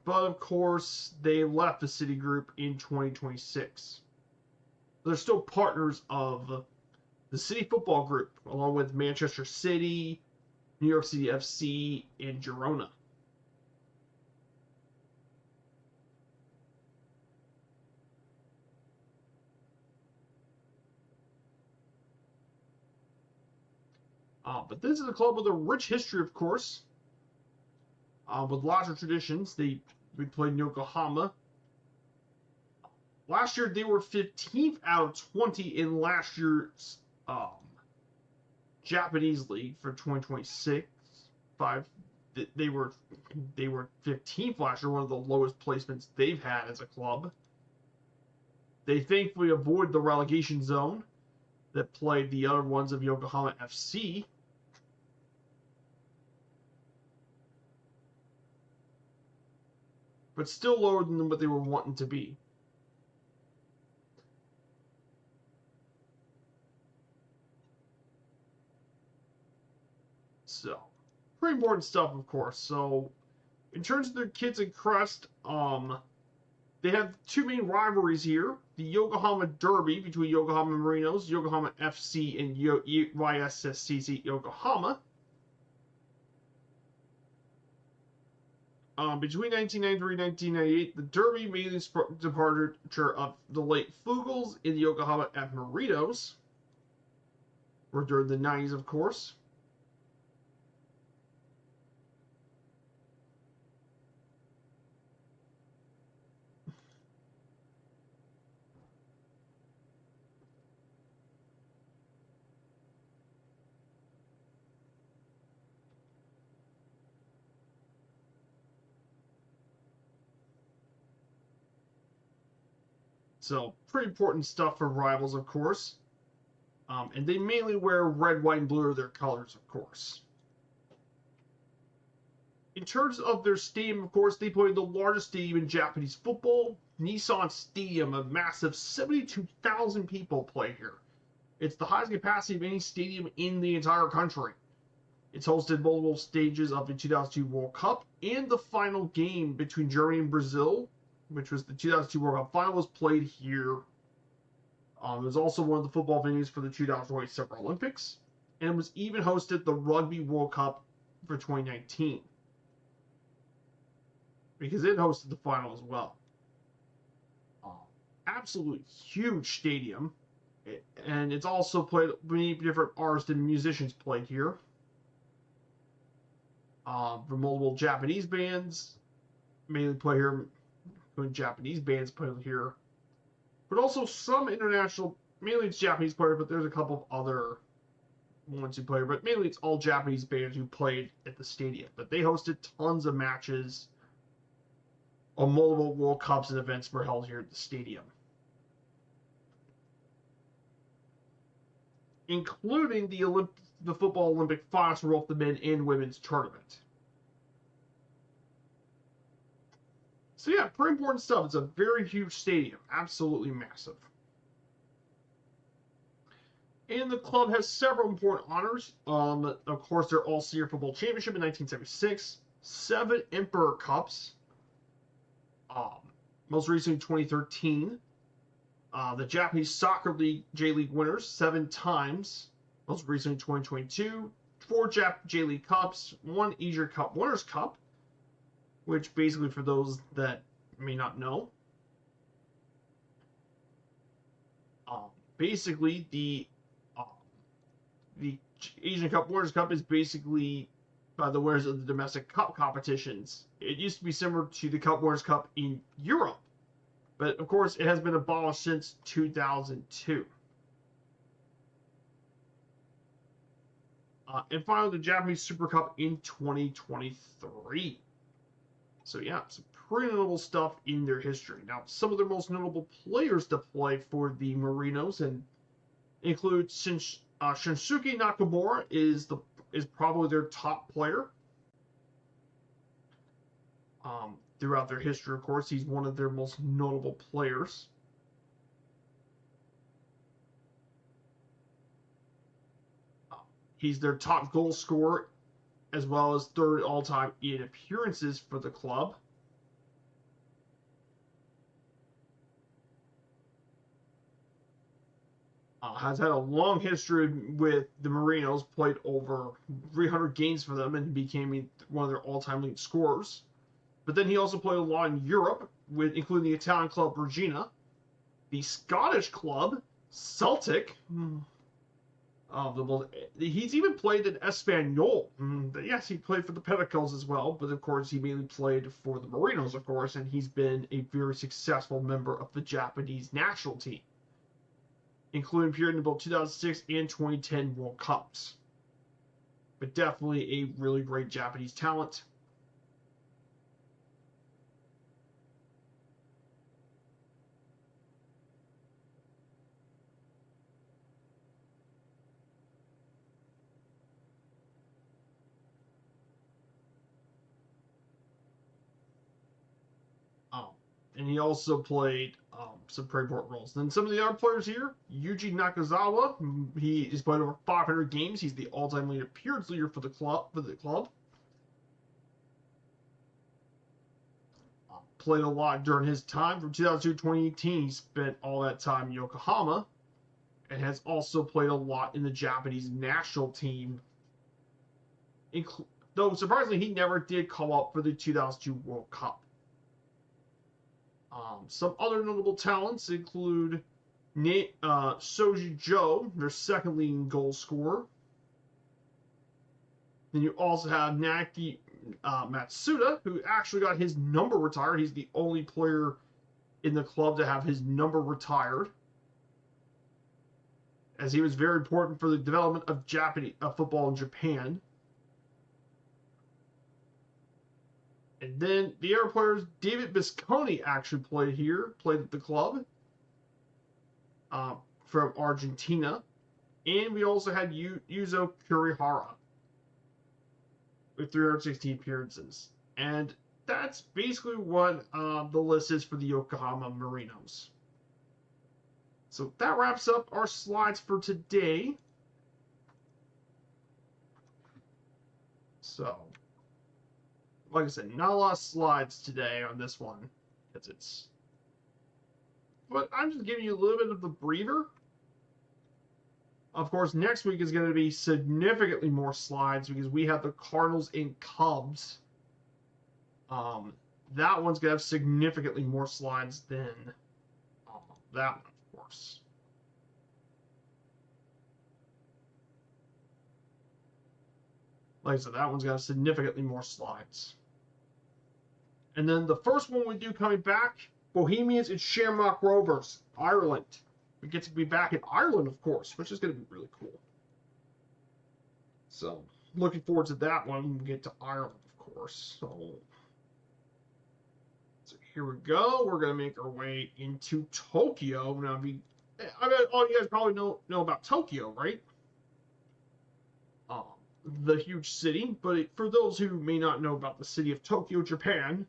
but of course they left the City Group in 2026. They're still partners of the City Football Group, along with Manchester City, New York City FC, and Girona. But this is a club with a rich history, of course, with lots of traditions. We played in Yokohama. Last year, they were 15th out of 20 in last year's Japanese League for 2026. They were 15th last year, one of the lowest placements they've had as a club. They thankfully avoided the relegation zone that played the other ones of Yokohama FC. But still lower than what they were wanting to be. So, pretty important stuff, of course. So, in terms of their kids and crest, they have 2 main rivalries here. The Yokohama Derby between Yokohama Marinos, Yokohama FC, and YSSCC Yokohama. Between 1993 and 1998, the Derby mainly sparked the departure of the late Fugels in the Yokohama F Marinos, or during the 90s, of course. So, pretty important stuff for rivals, of course. And they mainly wear red, white, and blue are their colors, of course. In terms of their stadium, of course, they play the largest stadium in Japanese football, Nissan Stadium. A massive 72,000 people play here. It's the highest capacity of any stadium in the entire country. It's hosted multiple stages of the 2002 World Cup, and the final game between Germany and Brazil, which was the 2002 World Cup final, was played here. It was also one of the football venues for the 2020 Summer Olympics, and it was even hosted the Rugby World Cup for 2019, because it hosted the final as well. Absolutely huge stadium, and it's also played many different artists and musicians played here. For multiple Japanese bands, mainly play here. Japanese bands play here, but also some international, mainly it's Japanese players, but there's a couple of other ones who play, but mainly it's all Japanese bands who played at the stadium. But they hosted tons of matches on multiple World Cups and events were held here at the stadium, including the the football Olympic finals for both the men and women's tournament. So yeah, pretty important stuff. It's a very huge stadium, absolutely massive. And the club has several important honors. Of course, their All-Senior Football Championship in 1976, 7 Emperor Cups, um, most recently 2013. The Japanese Soccer League J-League winners 7 times, most recently 2022. 4 J-League Cups, 1 Asia Cup Winners' Cup, which basically for those that may not know, basically the Asian Cup Winners' Cup is basically by the winners of the domestic cup competitions. It used to be similar to the Cup Winners' Cup in Europe, but of course it has been abolished since 2002. And finally, the Japanese Super Cup in 2023. So yeah, some pretty notable stuff in their history. Now, some of their most notable players to play for the Marinos and include Shinsuke Nakamura is probably their top player. Throughout their history, of course, he's one of their most notable players. He's their top goal scorer, as well as 3rd all-time in appearances for the club. Has had a long history with the Marinos, played over 300 games for them, and became one of their all-time leading scorers. But then he also played a lot in Europe, including the Italian club Regina, the Scottish club Celtic. He's even played in Espanyol. Yes, he played for the Pedicles as well, but of course he mainly played for the Marinos, of course, and he's been a very successful member of the Japanese national team, including appearing in both 2006 and 2010 World Cups. But definitely a really great Japanese talent. And he also played some pretty important roles. Then some of the other players here, Yuji Nakazawa, he has played over 500 games. He's the all-time leading appearance leader for the club. Played a lot during his time. From 2002 to 2018, he spent all that time in Yokohama, and has also played a lot in the Japanese national team. Though surprisingly, he never did call up for the 2002 World Cup. Some other notable talents include Soji Joe, their 2nd leading goal scorer. Then you also have Naoki Matsuda, who actually got his number retired. He's the only player in the club to have his number retired, as he was very important for the development of Japanese football in Japan. And then the other players, David Bisconi actually played at the club from Argentina. And we also had Yuzo Kurihara with 316 appearances. And that's basically what the list is for the Yokohama Marinos. So that wraps up our slides for today. So, like I said, not a lot of slides today on this one, but I'm just giving you a little bit of the breather. Of course, next week is going to be significantly more slides because we have the Cardinals and Cubs. That one's going to have significantly more slides than that one, of course. Like I said, that one's got significantly more slides. And then the first one we do coming back, Bohemians and Shamrock Rovers, Ireland. We get to be back in Ireland, of course, which is going to be really cool. So, looking forward to that one when we get to Ireland, of course. So here we go. We're going to make our way into Tokyo. Now, all you guys probably know about Tokyo, right? um, the huge city. But for those who may not know about the city of Tokyo, Japan,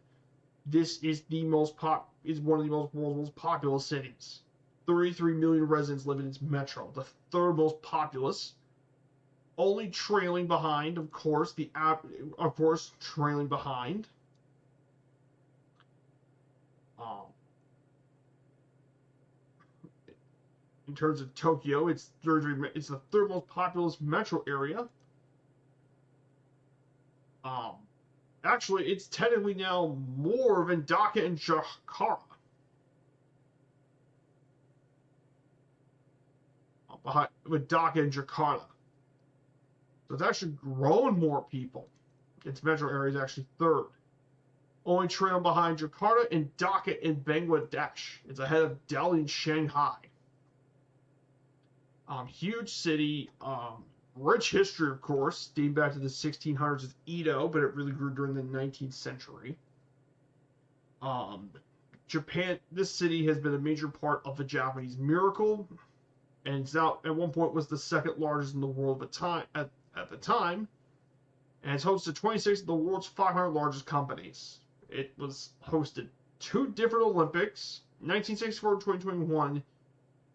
this is one of the world's most populous cities. 33 million residents live in its metro, the third most populous, only trailing behind, of course, trailing behind. Um, in terms of Tokyo, it's the third most populous metro area. Um, Actually, it's technically now more than Dhaka and Jakarta. With Dhaka and Jakarta. So it's actually grown more people. Its metro area is actually third. Only trailing behind Jakarta and Dhaka in Bangladesh. It's ahead of Delhi and Shanghai. Huge city. Rich history, of course, dating back to the 1600s with Edo, but it really grew during the 19th century. Japan, this city has been a major part of the Japanese miracle, and it's now at one point was the second largest in the world at the time, and it's hosted 26 of the world's 500 largest companies. It was hosted 2 different Olympics, 1964 and 2021,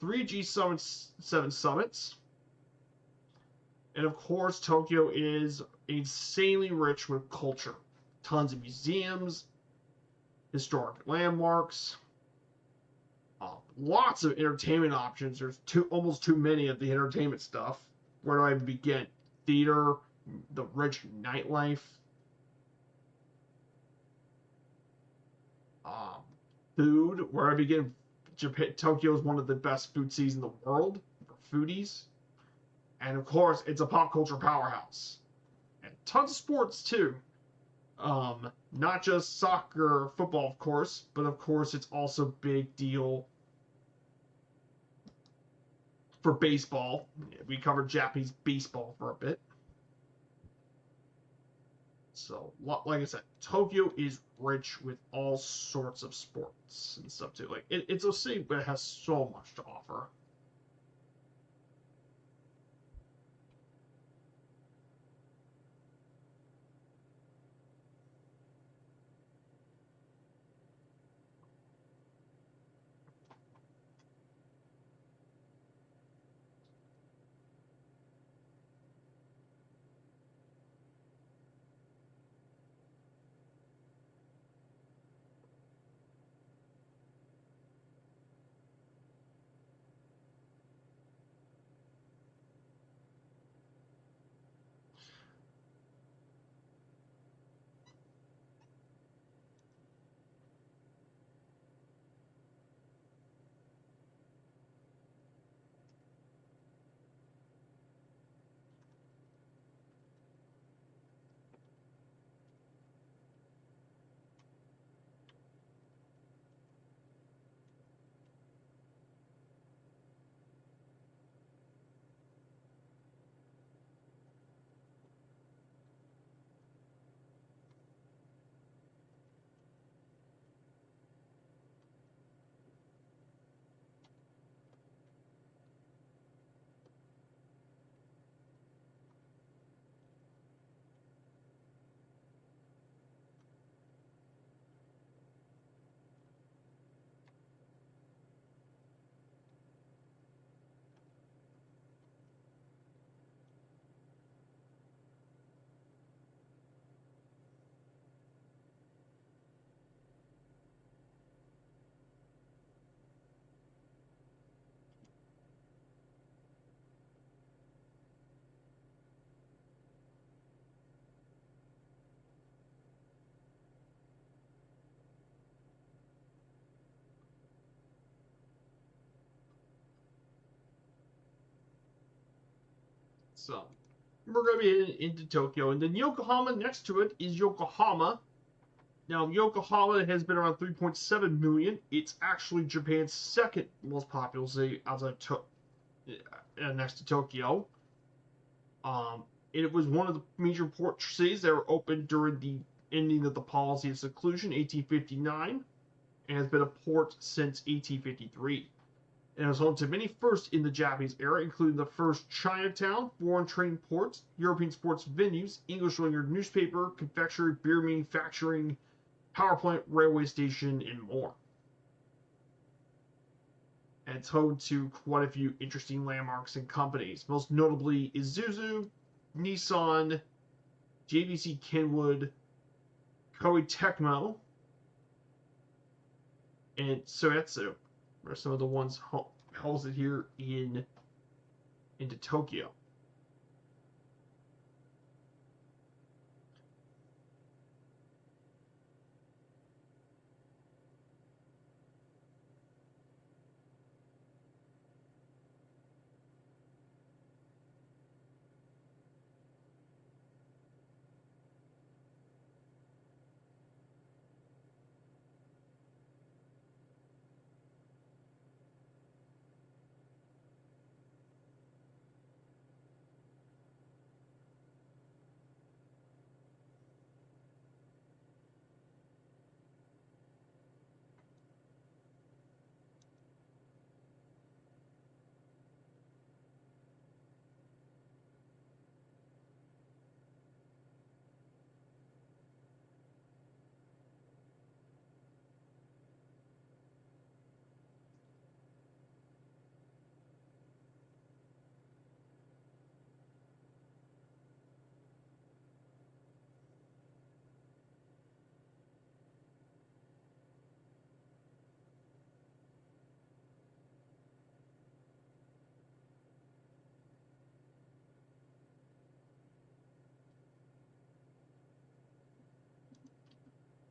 3 G7 summits, and of course, Tokyo is insanely rich with culture. Tons of museums, historic landmarks, lots of entertainment options. There's almost too many of the entertainment stuff. Where do I even begin? Theater, the rich nightlife, food. Where I begin? Tokyo is one of the best food cities in the world for foodies. And of course, it's a pop culture powerhouse. And tons of sports, too. Not just soccer, football, of course, but of course, it's also a big deal for baseball. We covered Japanese baseball for a bit. So, like I said, Tokyo is rich with all sorts of sports and stuff, too. Like, it's a city that has so much to offer. So, we're going to be into Tokyo. And then Yokohama, next to it, is Yokohama. Now, Yokohama has been around 3.7 million. It's actually Japan's second most populous city outside next to Tokyo. It was one of the major port cities that were opened during the ending of the policy of seclusion, 1859, and has been a port since 1853. and was home to many firsts in the Japanese era, including the first Chinatown, foreign train ports, European sports venues, English language newspaper, confectionery, beer manufacturing, power plant, railway station, and more. And it's home to quite a few interesting landmarks and companies, most notably Isuzu, Nissan, JVC Kenwood, Koei Tecmo, and Soetsu are some of the ones hosted here into Tokyo.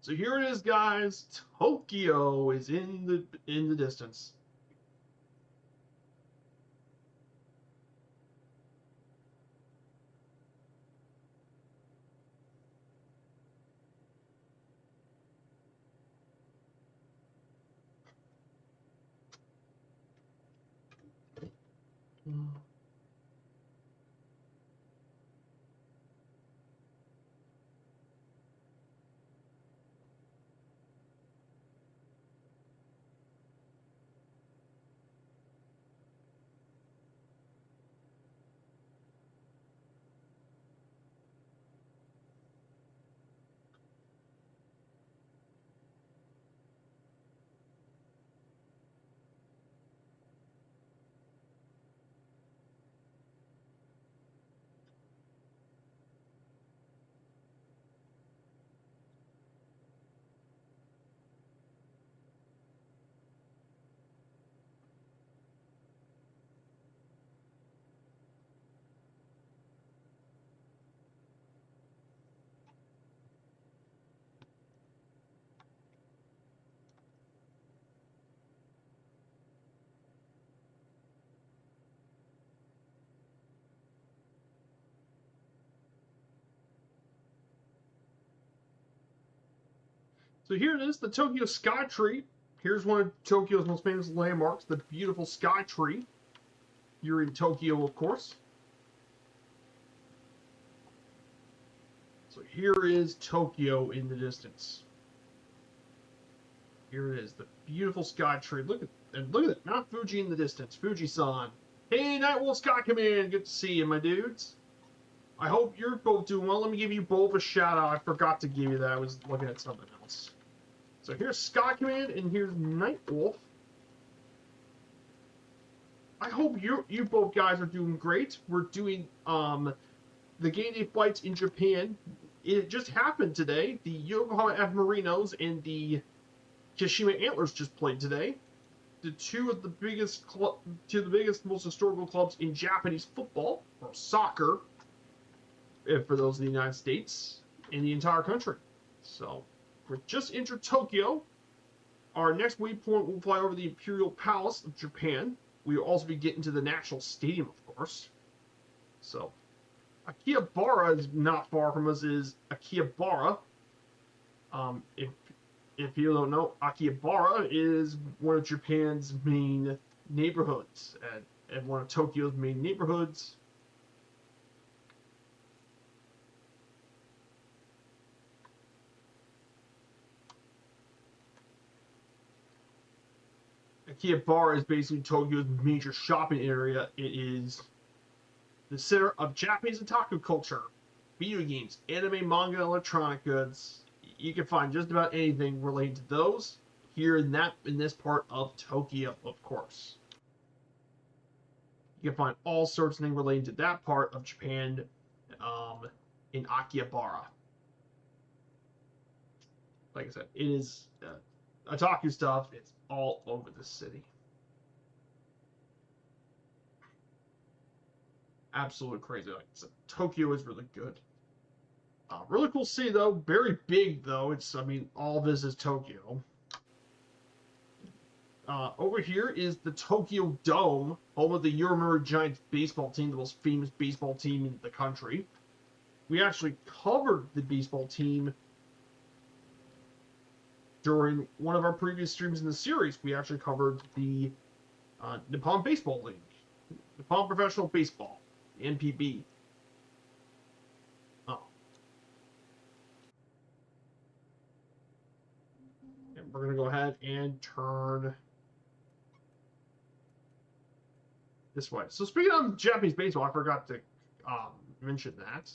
So here it is, guys. Tokyo is in the distance. So here it is, the Tokyo Sky Tree. Here's one of Tokyo's most famous landmarks, the beautiful Sky Tree. You're in Tokyo, of course. So here is Tokyo in the distance. Here it is, the beautiful Sky Tree. Look at it, Mount Fuji in the distance. Fuji-san. Hey, Nightwolf Sky Command, good to see you, my dudes. I hope you're both doing well. Let me give you both a shout out. I forgot to give you that. I was looking at something else. So here's Sky Command and here's Nightwolf. I hope you both guys are doing great. We're doing the Gameday flights in Japan. It just happened today. The Yokohama F Marinos and the Kashima Antlers just played today. The two of the biggest, most historical clubs in Japanese football or soccer, for those in the United States, in the entire country. So we're just entered Tokyo. Our next waypoint will fly over the Imperial Palace of Japan. We will also be getting to the National Stadium, of course. So Akihabara is not far from us. Is Akihabara. If you don't know, Akihabara is one of Japan's main neighborhoods and one of Tokyo's main neighborhoods. Akihabara is basically Tokyo's major shopping area. It is the center of Japanese otaku culture, video games, anime, manga, electronic goods. You can find just about anything related to those here in this part of Tokyo, of course. You can find all sorts of things relating to that part of Japan in Akihabara. Like I said, it is otaku stuff. It's all over the city. Absolutely crazy. Like I said, Tokyo is really good. Really cool city though. Very big though. I mean, all this is Tokyo. Over here is the Tokyo Dome, home of the Yokohama Giants baseball team, the most famous baseball team in the country. We actually covered the baseball team during one of our previous streams in the series. We actually covered the Nippon Baseball League, Nippon Professional Baseball, NPB. Oh. And we're going to go ahead and turn this way. So speaking of Japanese baseball, I forgot to mention that.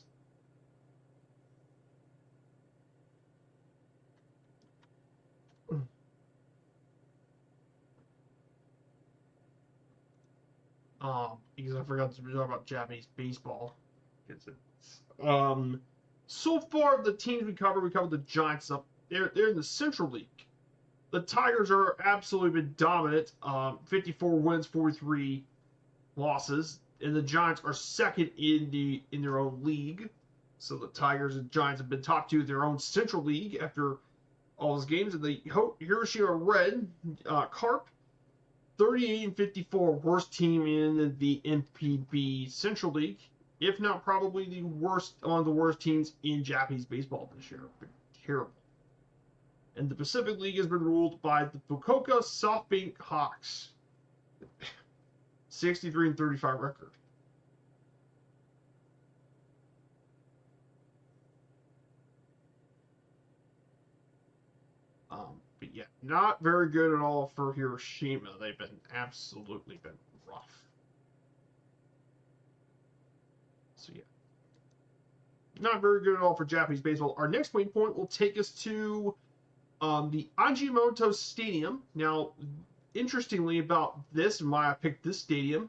Because I forgot to talk about Japanese baseball. So far the teams we covered the Giants up. They're in the Central League. The Tigers are absolutely been dominant. 54 wins, 43 losses, and the Giants are second in their own league. So the Tigers and Giants have been top two of their own Central League after all those games. And the Hiroshima Red Carp, 38-54, worst team in the NPB Central League, if not probably the worst, one of the worst teams in Japanese baseball this year. Terrible. And the Pacific League has been ruled by the Fukuoka SoftBank Hawks. 63-35 record. But yeah, not very good at all for Hiroshima. They've been absolutely been rough. So yeah, not very good at all for Japanese baseball. Our next point will take us to the Ajinomoto Stadium. Now, interestingly about this and why I picked this stadium,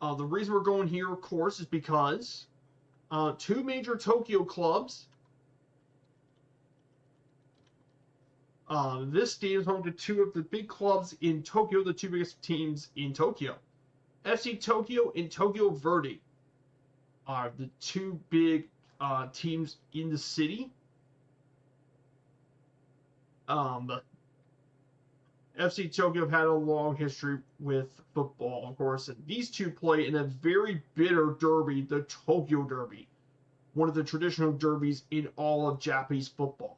the reason we're going here, of course, is because two major Tokyo clubs. This stadium is home to two of the big clubs in Tokyo, the two biggest teams in Tokyo. FC Tokyo and Tokyo Verdy are the two big teams in the city. FC Tokyo have had a long history with football, of course, and these two play in a very bitter derby, the Tokyo Derby, one of the traditional derbies in all of Japanese football.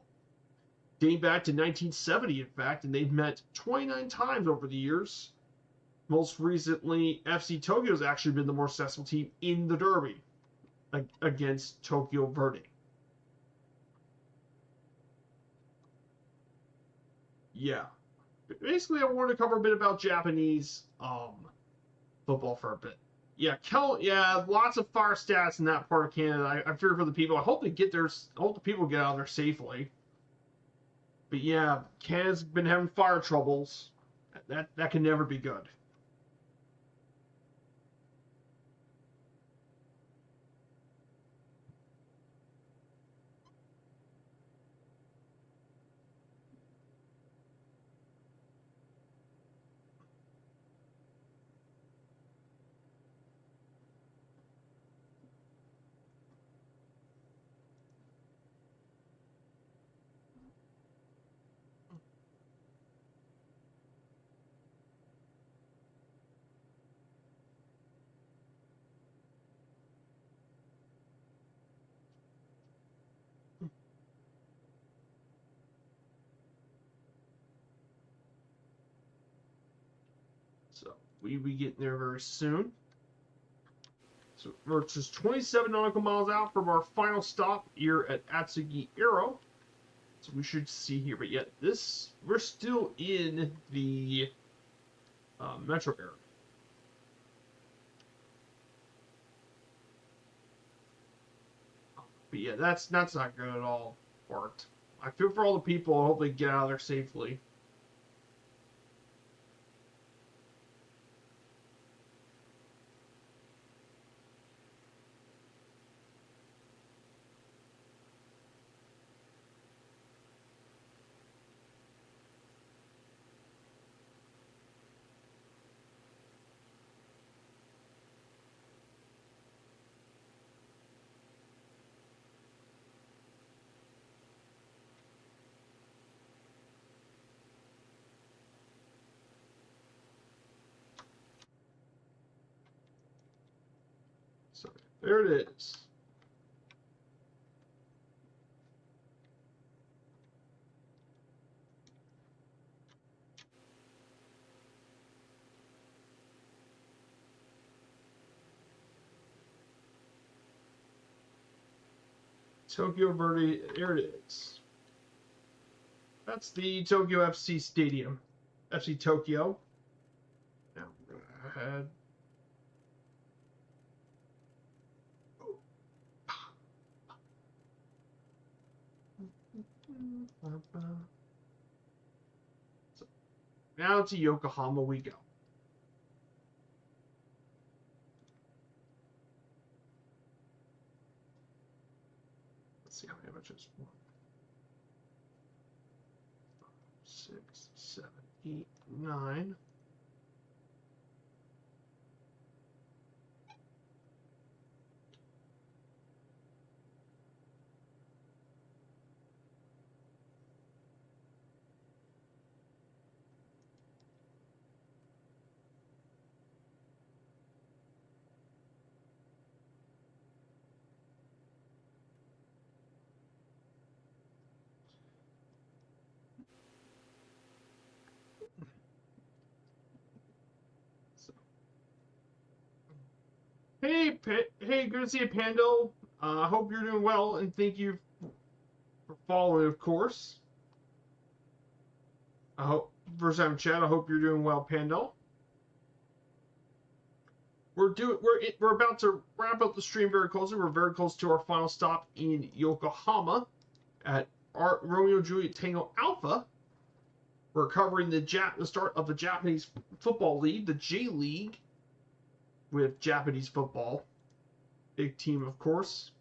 Dating back to 1970, in fact, and they've met 29 times over the years. Most recently, FC Tokyo has actually been the more successful team in the derby against Tokyo Verdy. Yeah. Basically, I wanted to cover a bit about Japanese football for a bit. Yeah, lots of fire stats in that part of Canada. I fear for the people. I hope the people get out of there safely. But yeah, Canada's been having fire troubles. That can never be good. So we be getting there very soon. So we're just 27 nautical miles out from our final stop here at Atsugi Arrow. So we should see here, but yet we're still in the metro area. But yeah, that's not good at all, Bart. I feel for all the people. I hope they get out of there safely. So there it is. Tokyo Verde, there it is. That's the Tokyo FC Stadium. FC Tokyo. Now we're going to head. So now to Yokohama we go. Let's see how many matches. 1, 5, 6, 7, 8, 9. Hey, hey, good to see you, Pando. I hope you're doing well, and thank you for following, of course. I hope, first time chat, I hope you're doing well, Pando. We're about to wrap up the stream very closely. We're very close to our final stop in Yokohama at Romeo Juliet Tango Alpha. We're covering the start of the Japanese Football League, the J League, with Japanese football. Big team, of course.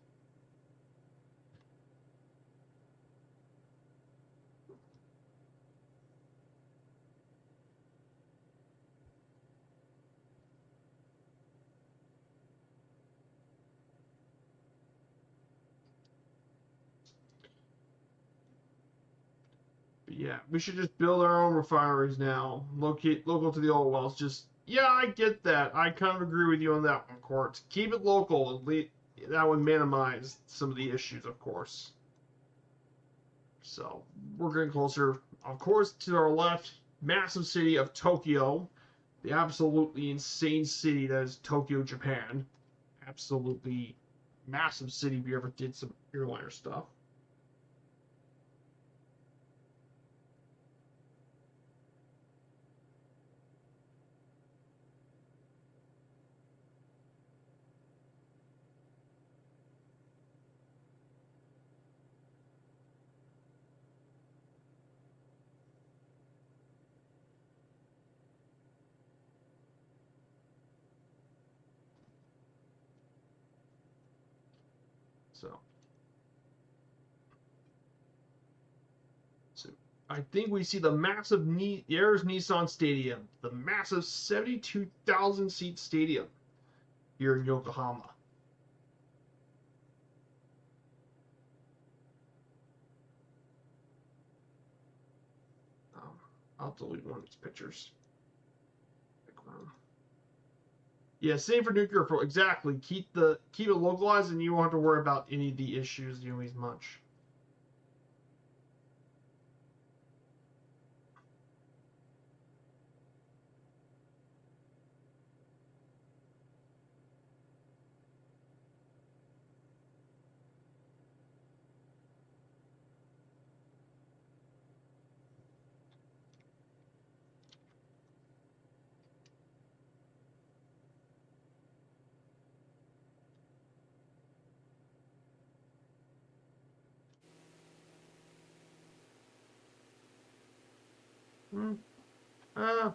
But yeah, we should just build our own refineries now. Local to the oil wells. Just, yeah, I get that. I kind of agree with you on that one, Court. Keep it local. That would minimize some of the issues, of course. So we're getting closer, of course, to our left, massive city of Tokyo, the absolutely insane city that is Tokyo, Japan. Absolutely massive city if you ever did some airliner stuff. So I think we see the massive there's Nissan Stadium, the massive 72,000 seat stadium here in Yokohama. I'll delete one of these pictures. Yeah, same for nuclear fuel. Exactly. Keep it localized, and you won't have to worry about any of the issues nearly as much. Uh,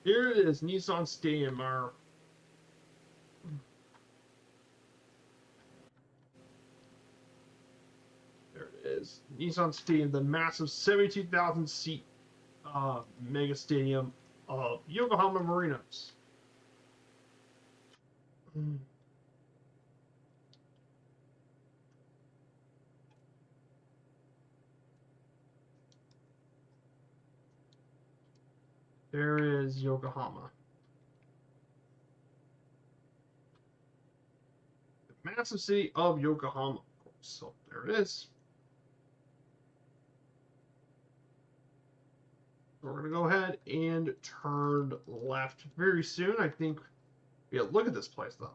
Here it is, Nissan Stadium. There it is, Nissan Stadium, the massive 72,000 seat mega stadium of Yokohama Marinos. There is Yokohama. The massive city of Yokohama, of course. So there it is. So we're going to go ahead and turn left very soon. I think, yeah, look at this place, though.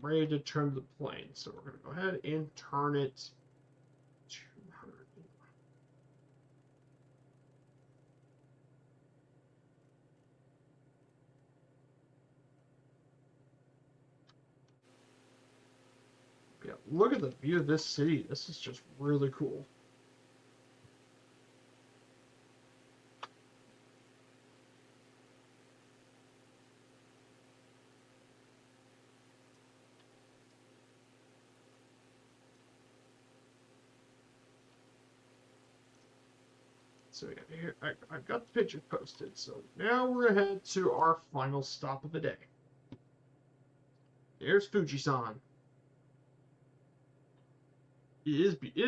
Ready to turn the plane. So we're going to go ahead and turn it 200. Yeah, look at the view of this city. This is just really cool. So yeah, here I've got the picture posted. So now we're gonna head to our final stop of the day. There's Fujisan. It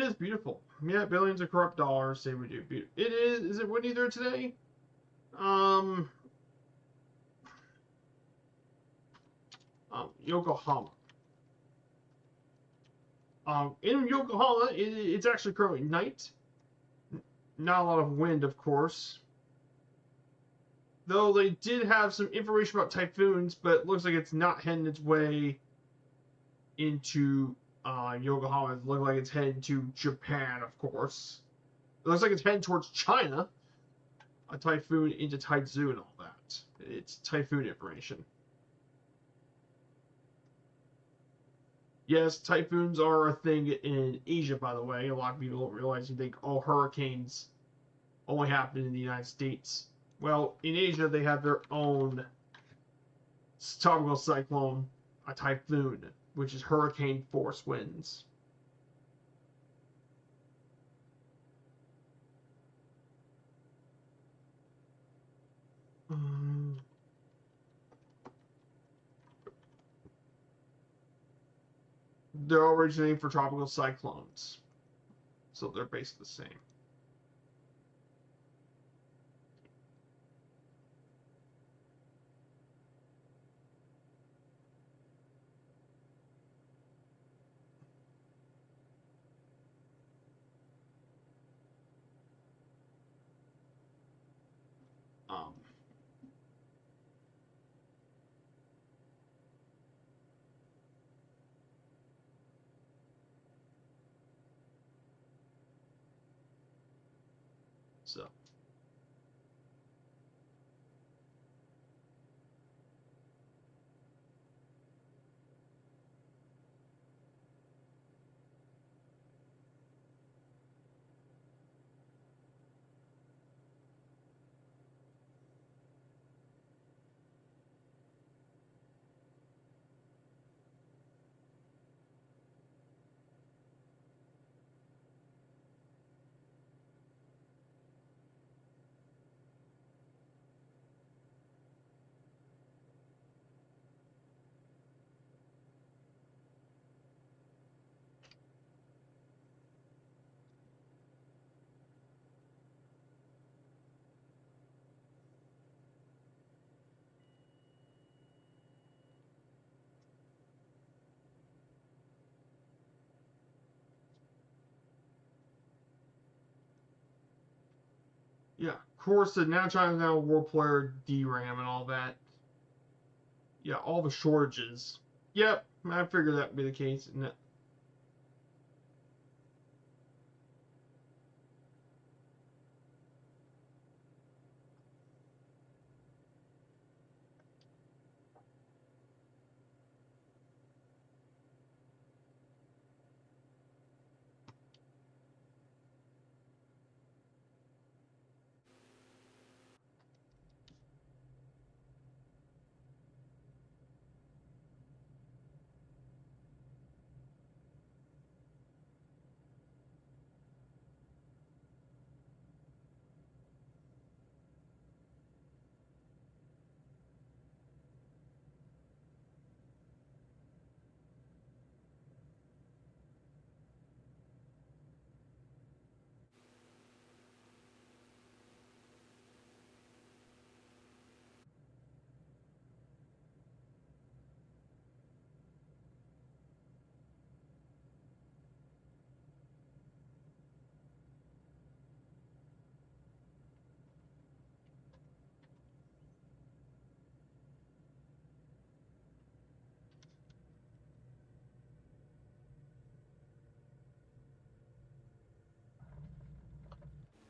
is beautiful. Yeah, billions of corrupt dollars say we do. It is. Is it windy there today? Yokohama. In Yokohama, it's actually currently night. Not a lot of wind, of course. Though they did have some information about typhoons, but it looks like it's not heading its way into Yokohama. It looks like it's heading to Japan, of course. It looks like it's heading towards China. A typhoon into Taizu and all that. It's typhoon information. Yes, typhoons are a thing in Asia, by the way. A lot of people don't realize. You think all hurricanes only happen in the United States. Well, in Asia, they have their own tropical cyclone, a typhoon, which is hurricane force winds. They're originating for tropical cyclones, so they're basically the same. Um, so. Yeah, of course, now China's now a world player, DRAM and all that. Yeah, all the shortages. Yep, I figured that would be the case.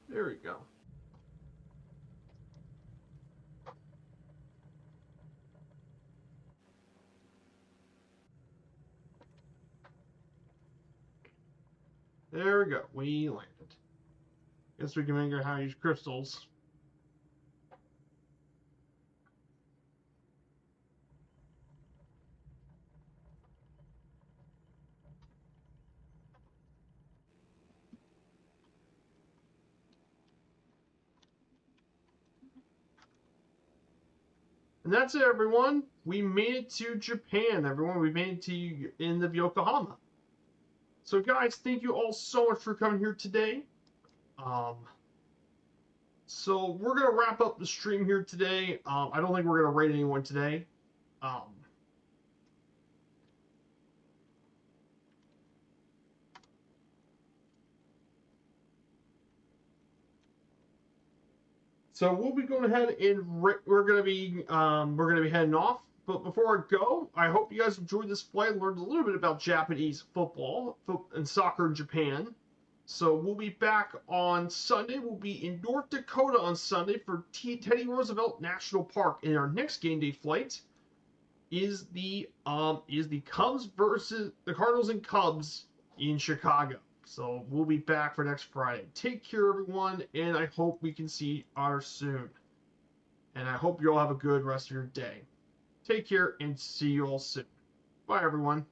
There we go. There we go. We landed. Guess we can make out how to use crystals. And that's it, everyone. We made it to Japan, everyone. We made it to the end of Yokohama. So, guys, thank you all so much for coming here today. So we're gonna wrap up the stream here today. I don't think we're gonna raid anyone today. Um, so we'll be going ahead and we're gonna be heading off. But before I go, I hope you guys enjoyed this flight, learned a little bit about Japanese football and soccer in Japan. So we'll be back on Sunday. We'll be in North Dakota on Sunday for Teddy Roosevelt National Park. And our next game day flight is the Cubs versus the Cardinals and Cubs in Chicago. So we'll be back for next Friday. Take care, everyone, and I hope we can see you soon. And I hope you all have a good rest of your day. Take care and see you all soon. Bye, everyone.